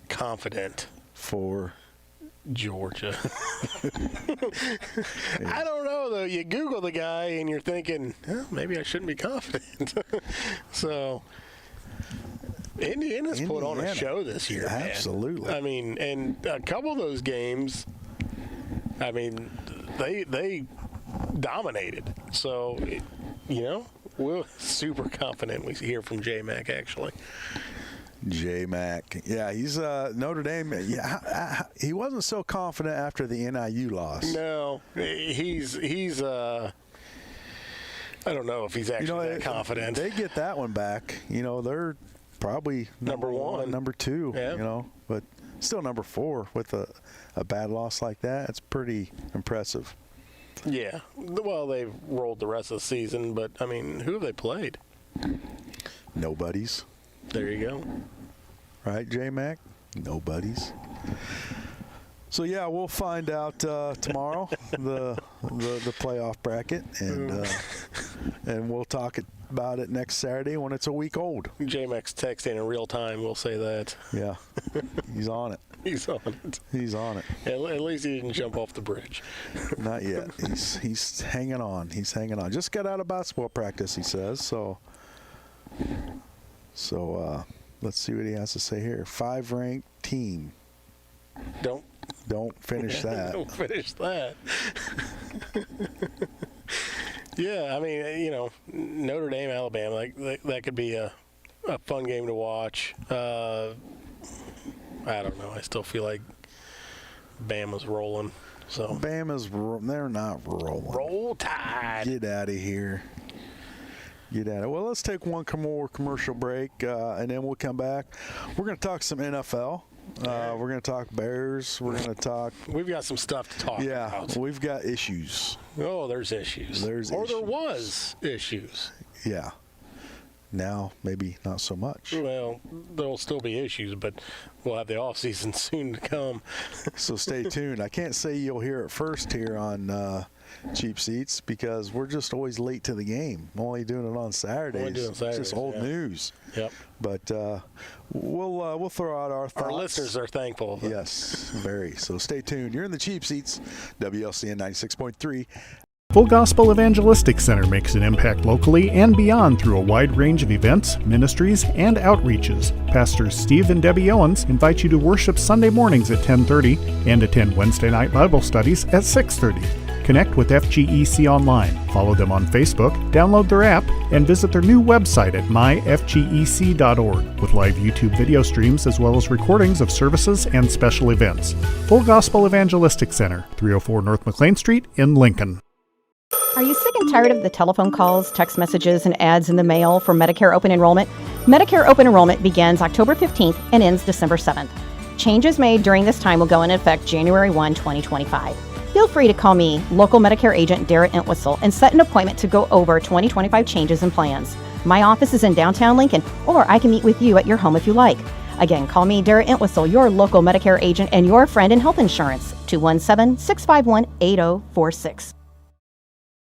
Speaker 6: Confident.
Speaker 4: For
Speaker 6: Georgia. I don't know, though. You Google the guy and you're thinking, maybe I shouldn't be confident. So Indiana's put on a show this year, man.
Speaker 4: Absolutely.
Speaker 6: I mean, and a couple of those games, I mean, they dominated. So, we're super confident we hear from J-Mac, actually.
Speaker 4: J-Mac. Yeah, he's Notre Dame. Yeah, he wasn't so confident after the NIU loss.
Speaker 6: No, he's I don't know if he's actually that confident.
Speaker 4: They get that one back. They're probably number one, number two, but still number 4 with a bad loss like that. It's pretty impressive.
Speaker 6: Yeah. Well, they've rolled the rest of the season, but, I mean, who have they played?
Speaker 4: Nobodies.
Speaker 6: There you go.
Speaker 4: Right, J-Mac? Nobodies. So, yeah, we'll find out tomorrow the playoff bracket, and we'll talk about it next Saturday when it's a week old.
Speaker 6: J-Mac's texting in real time, we'll say that.
Speaker 4: Yeah, he's on it.
Speaker 6: He's on it.
Speaker 4: He's on it.
Speaker 6: At least he didn't jump off the bridge.
Speaker 4: Not yet. He's hanging on. He's hanging on. Just got out of basketball practice, he says. So let's see what he has to say here. 5-ranked team. Don't finish that.
Speaker 6: Don't finish that. Yeah, I mean, Notre Dame, Alabama, that could be a fun game to watch. I don't know. I still feel like Bama's rolling. So
Speaker 4: they're not rolling.
Speaker 6: Roll Tide.
Speaker 4: Get out of here. Well, let's take one more commercial break, and then we'll come back. We're going to talk some NFL. We're going to talk Bears. We're going to talk.
Speaker 6: We've got some stuff to talk about.
Speaker 4: Yeah, we've got issues.
Speaker 6: Oh, there's issues. There was issues.
Speaker 4: Yeah. Now, maybe not so much.
Speaker 6: Well, there'll still be issues, but we'll have the off season soon to come.
Speaker 4: So stay tuned. I can't say you'll hear it first here on Cheap Seats because we're just always late to the game. I'm only doing it on Saturdays. It's just old news.
Speaker 6: Yep.
Speaker 4: But we'll throw out our thoughts.
Speaker 6: Our listeners are thankful.
Speaker 4: Yes, very. So stay tuned. You're in the Cheap Seats, WLCN 96.3.
Speaker 1: Full Gospel Evangelistic Center makes an impact locally and beyond through a wide range of events, ministries, and outreaches. Pastors Steve and Debbie Owens invite you to worship Sunday mornings at 10:30 and attend Wednesday night Bible studies at 6:30. Connect with FGEC online, follow them on Facebook, download their app, and visit their new website at myfgec.org with live YouTube video streams as well as recordings of services and special events. Full Gospel Evangelistic Center, 304 North McLean Street in Lincoln.
Speaker 7: Are you sick and tired of the telephone calls, text messages, and ads in the mail for Medicare open enrollment? Medicare open enrollment begins October 15th and ends December 7th. Changes made during this time will go into effect January 1, 2025. Feel free to call me, local Medicare agent Darrett Entwistle, and set an appointment to go over 2025 changes and plans. My office is in downtown Lincoln, or I can meet with you at your home if you like. Again, call me, Darrett Entwistle, your local Medicare agent and your friend in health insurance, 217-651-8046.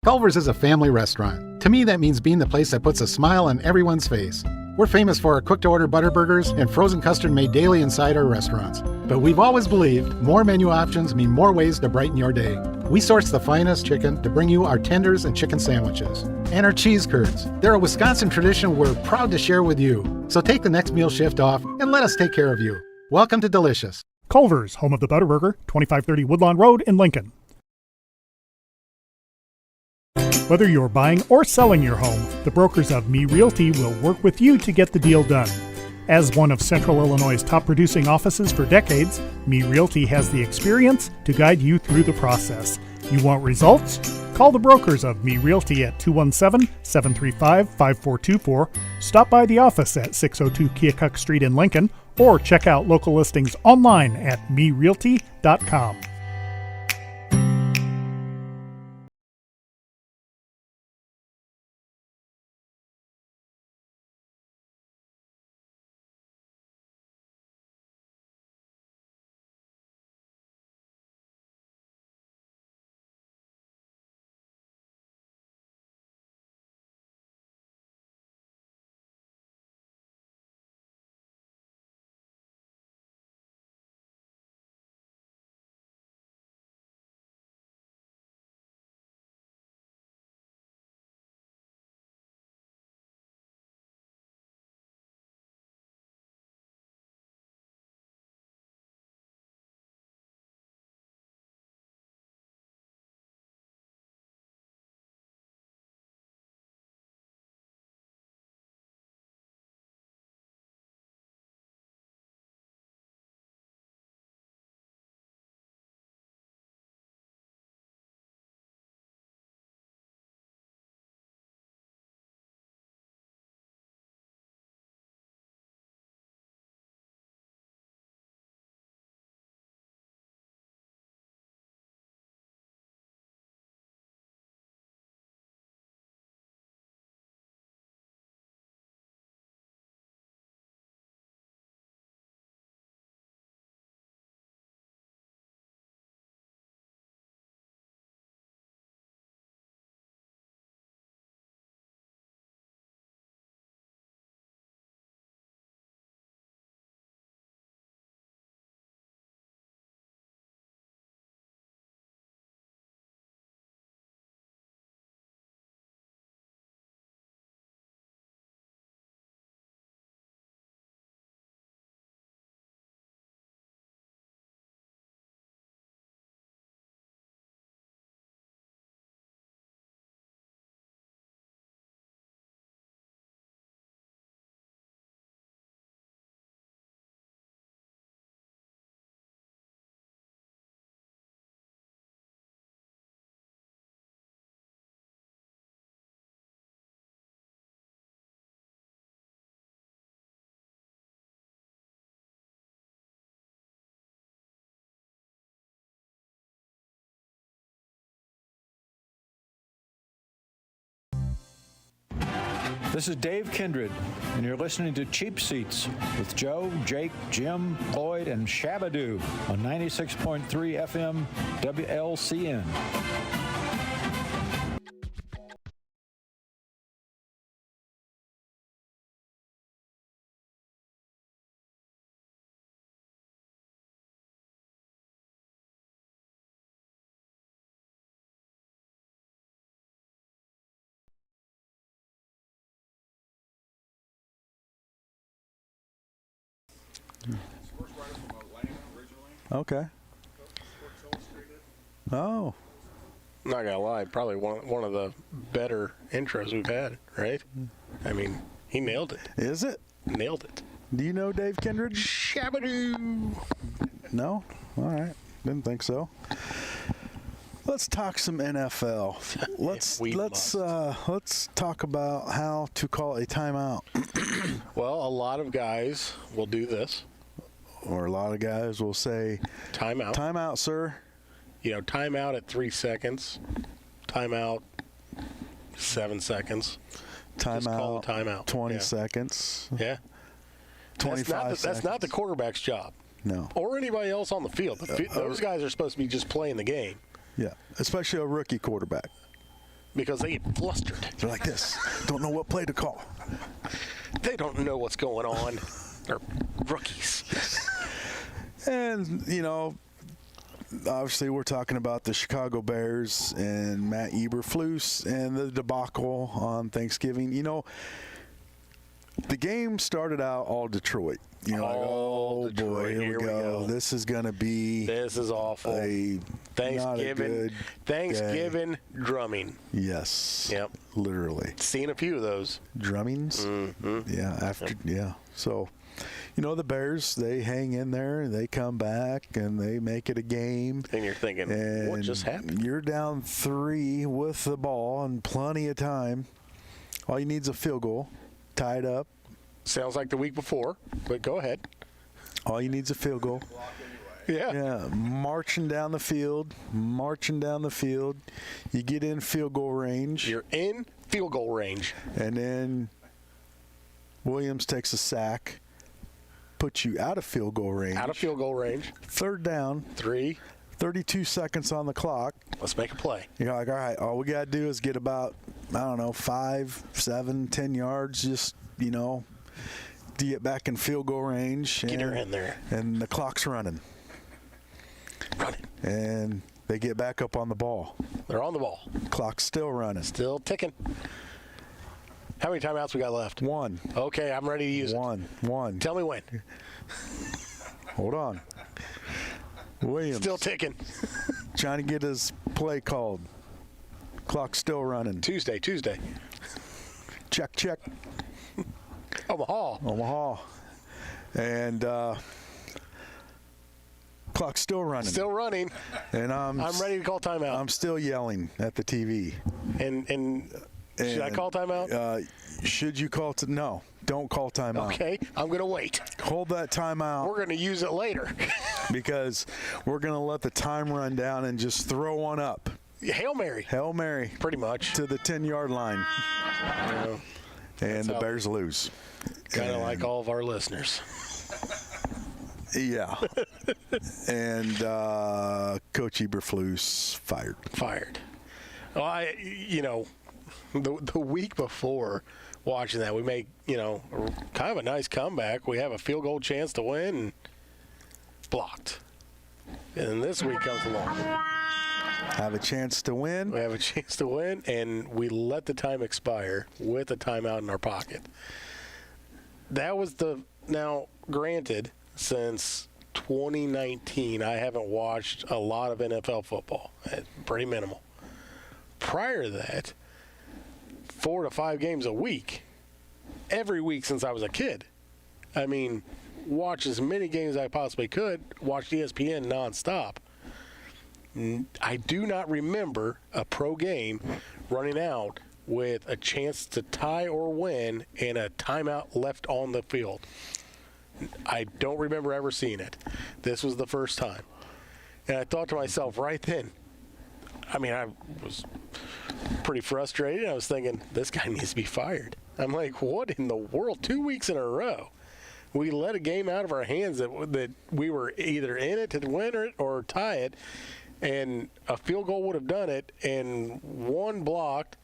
Speaker 2: Culver's is a family restaurant. To me, that means being the place that puts a smile on everyone's face. We're famous for our cooked-to-order butter burgers and frozen custard made daily inside our restaurants. But we've always believed more menu options mean more ways to brighten your day. We source the finest chicken to bring you our tenders and chicken sandwiches. And our cheese curds. They're a Wisconsin tradition we're proud to share with you. So take the next meal shift off and let us take care of you. Welcome to Delicious.
Speaker 1: Culver's, home of the Butterburger, 2530 Woodlawn Road in Lincoln. Whether you're buying or selling your home, the brokers of Me Realty will work with you to get the deal done. As one of Central Illinois' top producing offices for decades, Me Realty has the experience to guide you through the process. You want results? Call the brokers of Me Realty at 217-735-5424, stop by the office at 602 Keokuk Street in Lincoln, or check out local listings online at merealty.com.
Speaker 10: This is Dave Kindred, and you're listening to Cheap Seats with Joe, Jake, Jim, Lloyd, and Shabadoo on 96.3 FM WLCN.
Speaker 4: Okay. Oh.
Speaker 6: Not gonna lie, probably one of the better intros we've had, right? I mean, he nailed it.
Speaker 4: Is it?
Speaker 6: Nailed it.
Speaker 4: Do you know Dave Kindred?
Speaker 6: Shabadoo.
Speaker 4: No? All right. Didn't think so. Let's talk some NFL. Let's talk about how to call a timeout.
Speaker 6: Well, a lot of guys will do this.
Speaker 4: Or a lot of guys will say,
Speaker 6: timeout.
Speaker 4: Timeout, sir.
Speaker 6: You know, timeout at 3 seconds. Timeout 7 seconds.
Speaker 4: Timeout.
Speaker 6: Timeout.
Speaker 4: 20 seconds.
Speaker 6: Yeah.
Speaker 4: 25 seconds.
Speaker 6: That's not the quarterback's job.
Speaker 4: No.
Speaker 6: Or anybody else on the field. Those guys are supposed to be just playing the game.
Speaker 4: Yeah, especially a rookie quarterback.
Speaker 6: Because they get flustered.
Speaker 4: They're like this. Don't know what play to call.
Speaker 6: They don't know what's going on. They're rookies.
Speaker 4: And, obviously we're talking about the Chicago Bears and Matt Eberflus and the debacle on Thanksgiving. The game started out all Detroit.
Speaker 6: All Detroit.
Speaker 4: Boy, here we go. This is going to be.
Speaker 6: This is awful. Thanksgiving drumming.
Speaker 4: Yes.
Speaker 6: Yep.
Speaker 4: Literally.
Speaker 6: Seen a few of those.
Speaker 4: Drummings?
Speaker 6: Mm-hmm.
Speaker 4: Yeah. So, the Bears, they hang in there, they come back, and they make it a game.
Speaker 6: And you're thinking, what just happened?
Speaker 4: You're down 3 with the ball and plenty of time. All you need is a field goal, tied up.
Speaker 6: Sounds like the week before, but go ahead.
Speaker 4: All you need is a field goal. Yeah. Marching down the field. You get in field goal range.
Speaker 6: You're in field goal range.
Speaker 4: And then Williams takes a sack, puts you out of field goal range. Third down. 32 seconds on the clock.
Speaker 6: Let's make a play.
Speaker 4: You're like, all right, all we got to do is get about, 5, 7, 10 yards, just, to get back in field goal range.
Speaker 6: Get her in there.
Speaker 4: And the clock's running. And they get back up on the ball.
Speaker 6: They're on the ball.
Speaker 4: Clock's still running.
Speaker 6: Still ticking. How many timeouts we got left?
Speaker 4: 1.
Speaker 6: Okay, I'm ready to use it.
Speaker 4: 1.
Speaker 6: Tell me when.
Speaker 4: Hold on. Williams.
Speaker 6: Still ticking.
Speaker 4: Trying to get his play called. Clock's still running.
Speaker 6: Tuesday.
Speaker 4: Check.
Speaker 6: Omaha.
Speaker 4: And clock's still running. And I'm
Speaker 6: ready to call timeout.
Speaker 4: I'm still yelling at the TV.
Speaker 6: And should I call timeout?
Speaker 4: Should you call no, don't call timeout.
Speaker 6: Okay, I'm going to wait.
Speaker 4: Hold that timeout.
Speaker 6: We're going to use it later.
Speaker 4: Because we're going to let the time run down and just throw one up.
Speaker 6: Hail Mary. Pretty much.
Speaker 4: To the 10-yard line. And the Bears lose.
Speaker 6: Kind of like all of our listeners.
Speaker 4: Yeah. And Coach Eberflus fired.
Speaker 6: Well, the week before watching that, we make, kind of a nice comeback. We have a field goal chance to win and blocked. And then this week comes along.
Speaker 4: Have a chance to win.
Speaker 6: We have a chance to win, and we let the time expire with a timeout in our pocket. That was now, granted, since 2019, I haven't watched a lot of NFL football. Pretty minimal. Prior to that, 4 to 5 games a week, every week since I was a kid. I mean, watch as many games as I possibly could, watched ESPN nonstop. I do not remember a pro game running out with a chance to tie or win and a timeout left on the field. I don't remember ever seeing it. This was the first time. And I thought to myself right then, I was pretty frustrated. I was thinking, this guy needs to be fired. I'm like, what in the world? 2 weeks in a row. We let a game out of our hands that we were either in it to win it or tie it, and a field goal would have done it, and one blocked,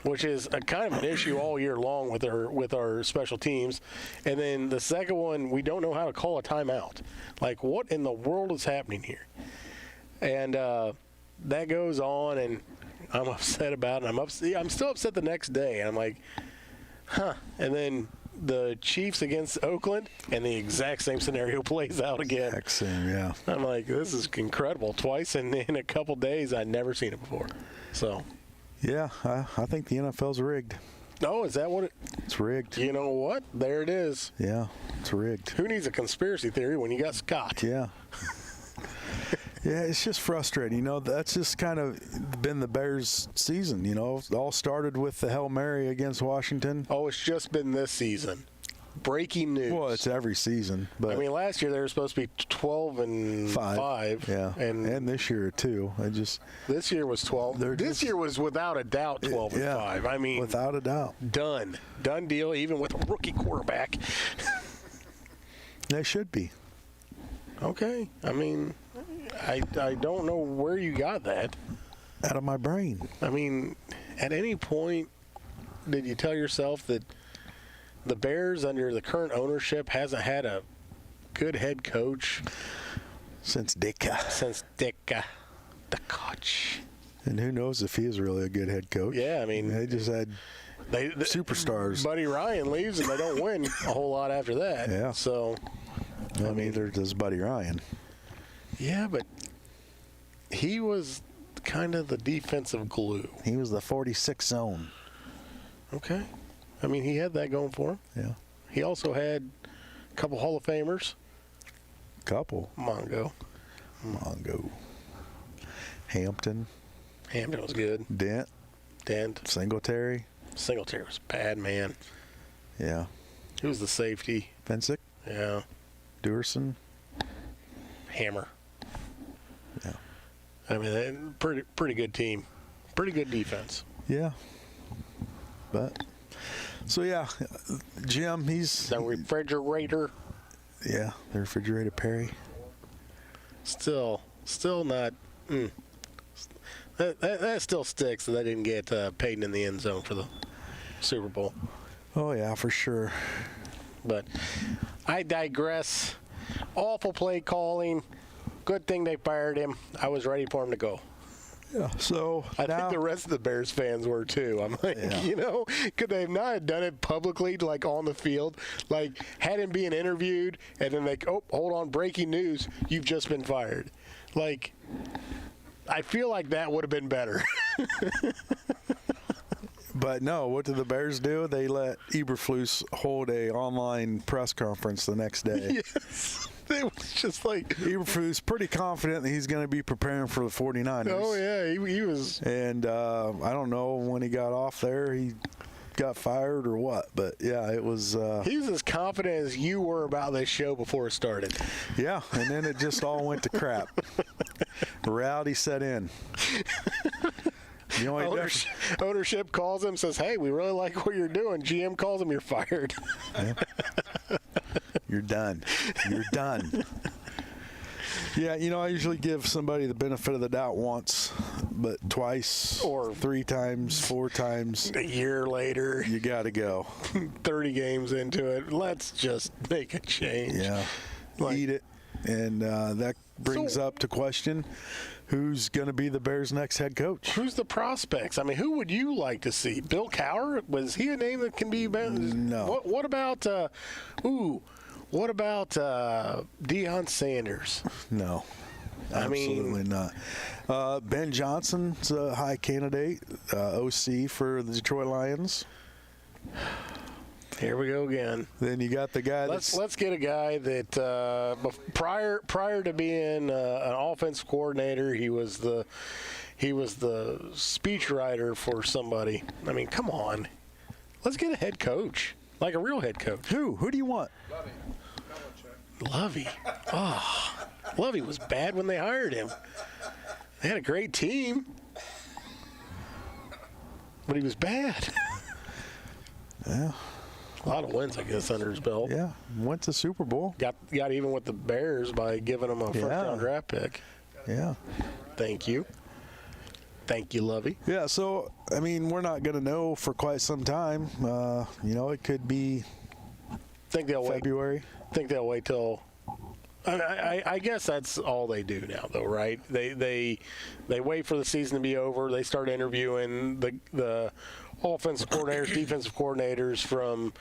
Speaker 6: which is a kind of an issue all year long with our special teams. And then the second one, we don't know how to call a timeout. Like, what in the world is happening here? And that goes on, and I'm upset about it. I'm still upset the next day. And I'm like, And then the Chiefs against Oakland, and the exact same scenario plays out again.
Speaker 4: Exact same, yeah.
Speaker 6: I'm like, this is incredible. Twice in a couple days, I'd never seen it before. So,
Speaker 4: yeah, I think the NFL's rigged.
Speaker 6: Oh, is that what
Speaker 4: it's rigged?
Speaker 6: You know what? There it is.
Speaker 4: Yeah, it's rigged.
Speaker 6: Who needs a conspiracy theory when you got Scott?
Speaker 4: Yeah. Yeah, it's just frustrating. That's just kind of been the Bears' season. It all started with the Hail Mary against Washington.
Speaker 6: Oh, it's just been this season. Breaking news.
Speaker 4: Well, it's every season. But
Speaker 6: last year they were supposed to be 12-5.
Speaker 4: Yeah, and this year too.
Speaker 6: This year was 12. This year was without a doubt 12-5.
Speaker 4: Without a doubt.
Speaker 6: Done deal. Even with a rookie quarterback.
Speaker 4: They should be.
Speaker 6: Okay. I don't know where you got that.
Speaker 4: Out of my brain.
Speaker 6: At any point, did you tell yourself that the Bears under the current ownership hasn't had a good head coach
Speaker 4: since Ditka.
Speaker 6: The coach.
Speaker 4: And who knows if he is really a good head coach.
Speaker 6: Yeah, I mean,
Speaker 4: they just had superstars.
Speaker 6: Buddy Ryan leaves and they don't win a whole lot after that.
Speaker 4: Yeah.
Speaker 6: So,
Speaker 4: I mean, neither does Buddy Ryan.
Speaker 6: Yeah, but he was kind of the defensive glue.
Speaker 4: He was the 46th zone.
Speaker 6: Okay. I mean, he had that going for him.
Speaker 4: Yeah.
Speaker 6: He also had a couple Hall of Famers.
Speaker 4: Couple.
Speaker 6: Mongo.
Speaker 4: Hampton
Speaker 6: was good.
Speaker 4: Dent. Singletary.
Speaker 6: Singletary was bad, man.
Speaker 4: Yeah.
Speaker 6: He was the safety.
Speaker 4: Fensick.
Speaker 6: Yeah.
Speaker 4: Dewerson.
Speaker 6: Hammer.
Speaker 4: Yeah.
Speaker 6: I mean, pretty good team. Pretty good defense.
Speaker 4: Yeah. But, so yeah, Jim, he's...
Speaker 6: The refrigerator.
Speaker 4: Yeah, the refrigerator Perry.
Speaker 6: Still not... That still sticks that they didn't get Peyton in the end zone for the Super Bowl.
Speaker 4: Oh, yeah, for sure.
Speaker 6: But I digress. Awful play calling. Good thing they fired him. I was ready for him to go.
Speaker 4: Yeah, so
Speaker 6: I think the rest of the Bears fans were too. I'm like, could they not have done it publicly, like on the field? Like, had him being interviewed, and then like, oh, hold on, breaking news, you've just been fired. Like, I feel like that would have been better.
Speaker 4: But no, what did the Bears do? They let Eberflus hold a online press conference the next day.
Speaker 6: Yes. It was just like
Speaker 4: Eberflus pretty confident that he's going to be preparing for the 49ers.
Speaker 6: Oh, yeah, he was.
Speaker 4: And I don't know when he got off there, he got fired or what. But, yeah, it was.
Speaker 6: He was as confident as you were about this show before it started.
Speaker 4: Yeah, and then it just all went to crap. Reality set in. The only
Speaker 6: ownership calls him, says, hey, we really like what you're doing. GM calls him, you're fired.
Speaker 4: Yeah. You're done. You're done. Yeah, I usually give somebody the benefit of the doubt once, but twice or 3 times, 4 times.
Speaker 6: A year later.
Speaker 4: You got to go.
Speaker 6: 30 games into it. Let's just make a change.
Speaker 4: Yeah. Eat it. And that brings up to question, who's going to be the Bears' next head coach?
Speaker 6: Who's the prospects? I mean, who would you like to see? Bill Cowher? Was he a name that can be?
Speaker 4: No.
Speaker 6: What about? What about Deion Sanders?
Speaker 4: No. Absolutely not. Ben Johnson's a high candidate, OC for the Detroit Lions.
Speaker 6: Here we go again.
Speaker 4: Then you got the guy
Speaker 6: let's get a guy that prior to being an offense coordinator, he was the speechwriter for somebody. I mean, come on. Let's get a head coach, like a real head coach.
Speaker 4: Who do you want?
Speaker 6: Lovey. Oh, Lovey was bad when they hired him. They had a great team, but he was bad.
Speaker 4: Yeah.
Speaker 6: A lot of wins, I guess, under his belt.
Speaker 4: Yeah, went to Super Bowl.
Speaker 6: Got even with the Bears by giving them a first-round draft pick.
Speaker 4: Yeah.
Speaker 6: Thank you, Lovey.
Speaker 4: Yeah, so, I mean, we're not going to know for quite some time. It could be February.
Speaker 6: Think they'll wait till I guess that's all they do now, though, right? They wait for the season to be over. They start interviewing the offensive coordinators, defensive coordinators from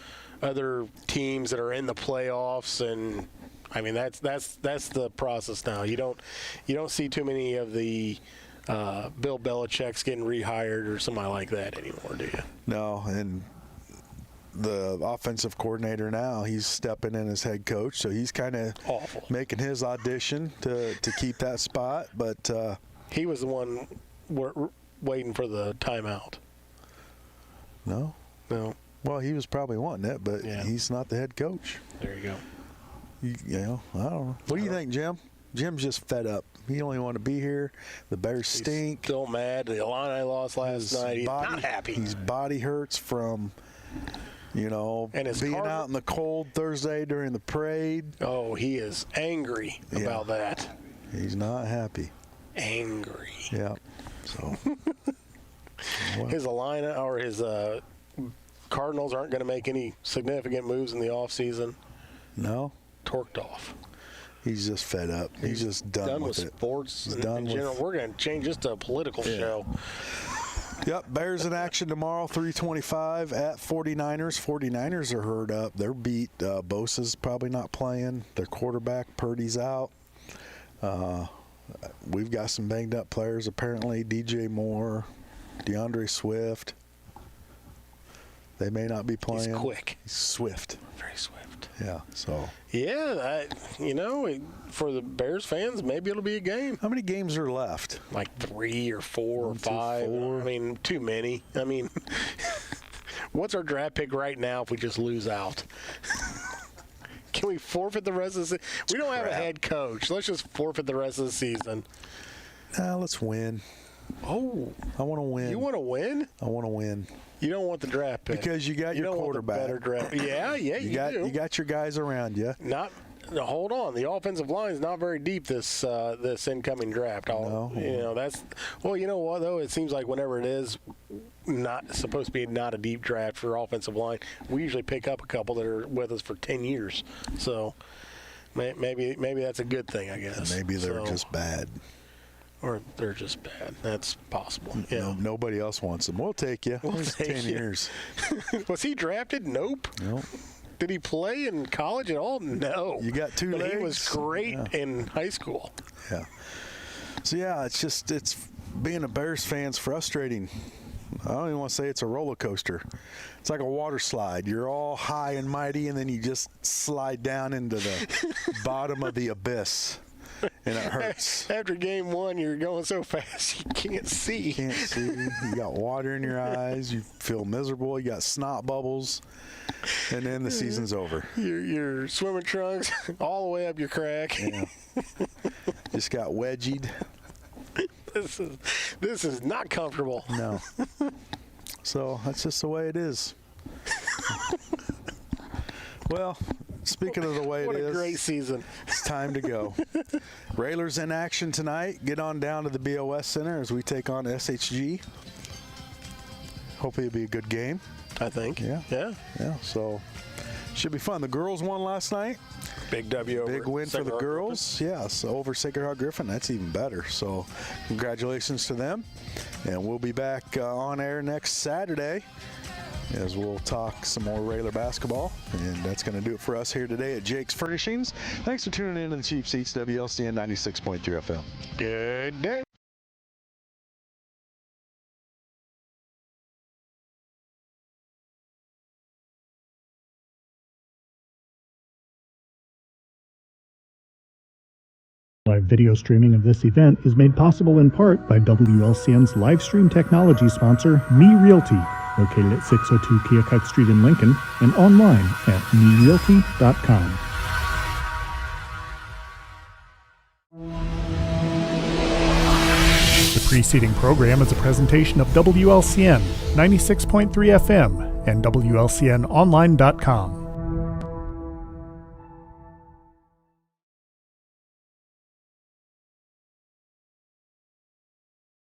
Speaker 6: other teams that are in the playoffs, and I mean that's the process now. You don't see too many of the Bill Belichick's getting rehired or somebody like that anymore, do you?
Speaker 4: No, and the offensive coordinator now, he's stepping in as head coach, so he's kind of making his audition to keep that spot. But
Speaker 6: he was the one waiting for the timeout.
Speaker 4: No. Well, he was probably wanting it, but he's not the head coach.
Speaker 6: There you go.
Speaker 4: I don't know. What do you think, Jim? Jim's just fed up. He only want to be here. The Bears stink.
Speaker 6: He's still mad. The Illini lost last night. He's not happy.
Speaker 4: His body hurts from, and being out in the cold Thursday during the parade.
Speaker 6: Oh, he is angry about that.
Speaker 4: He's not happy.
Speaker 6: Angry.
Speaker 4: Yeah. So.
Speaker 6: His Illini or his Cardinals aren't going to make any significant moves in the offseason.
Speaker 4: No.
Speaker 6: Torqued off.
Speaker 4: He's just fed up. He's just done with it.
Speaker 6: Sports
Speaker 4: He's
Speaker 6: in
Speaker 4: done
Speaker 6: general.
Speaker 4: with.
Speaker 6: We're going to change this to a political show.
Speaker 4: Yep, Bears in action tomorrow, 3:25 at 49ers. 49ers are hurt up. They're beat. Bosa's probably not playing. Their quarterback, Purdy's out. We've got some banged-up players, apparently. DJ Moore, DeAndre Swift. They may not be playing.
Speaker 6: He's quick.
Speaker 4: He's swift.
Speaker 6: Very swift.
Speaker 4: Yeah, so.
Speaker 6: Yeah, for the Bears fans, maybe it'll be a game.
Speaker 4: How many games are left?
Speaker 6: Like 3 or 4 or 5.
Speaker 4: 4.
Speaker 6: I mean, too many. I mean, what's our draft pick right now if we just lose out? Can we forfeit the rest of the season? We don't have a head coach. Let's just forfeit the rest of the season.
Speaker 4: Let's win.
Speaker 6: Oh.
Speaker 4: I want to win.
Speaker 6: You want to win?
Speaker 4: I want to win.
Speaker 6: You don't want the draft pick.
Speaker 4: Because you got your quarterback.
Speaker 6: Want the better draft. Yeah, you do.
Speaker 4: You got your guys around you.
Speaker 6: Hold on. The offensive line is not very deep this incoming draft. That's you know what though? It seems like whenever it is not supposed to be not a deep draft for offensive line, we usually pick up a couple that are with us for 10 years. So maybe that's a good thing, I guess.
Speaker 4: Maybe they're just bad.
Speaker 6: Or they're just bad. That's possible. Yeah.
Speaker 4: Nobody else wants them. We'll take you.
Speaker 6: We'll take
Speaker 4: 10 years.
Speaker 6: Was he drafted? Nope. Did he play in college at all? No.
Speaker 4: You got 2 legs.
Speaker 6: He was great in high school.
Speaker 4: Yeah. So, it's being a Bears fan's frustrating. I don't even want to say it's a roller coaster. It's like a water slide. You're all high and mighty, and then you just slide down into the bottom of the abyss. And it hurts.
Speaker 6: After game 1, you're going so fast you can't see.
Speaker 4: You can't see. You got water in your eyes. You feel miserable. You got snot bubbles. And then the season's over.
Speaker 6: Your swimming trunks all the way up your crack.
Speaker 4: Yeah. Just got wedgied.
Speaker 6: This is not comfortable.
Speaker 4: No. So that's just the way it is. Well, speaking of the way it is.
Speaker 6: What a great season.
Speaker 4: It's time to go. Railers in action tonight. Get on down to the BOS Center as we take on SHG. Hopefully it'll be a good game.
Speaker 6: I think.
Speaker 4: Yeah. So should be fun. The girls won last night.
Speaker 6: Big W.
Speaker 4: Big win for the girls.
Speaker 6: Griffin.
Speaker 4: Yes, over Sacred Heart Griffin. That's even better. So congratulations to them. And we'll be back on air next Saturday as we'll talk some more Railer basketball. And that's going to do it for us here today at Jake's Furnishings. Thanks for tuning in to the Cheap Seats, WLCN 96.3 FM.
Speaker 6: Good day.
Speaker 1: Live video streaming of this event is made possible in part by WLCN's live stream technology sponsor, Me Realty, located at 602 Keokuk Street in Lincoln, and online at merealty.com. The preceding program is a presentation of WLCN 96.3 FM and WLCNonline.com.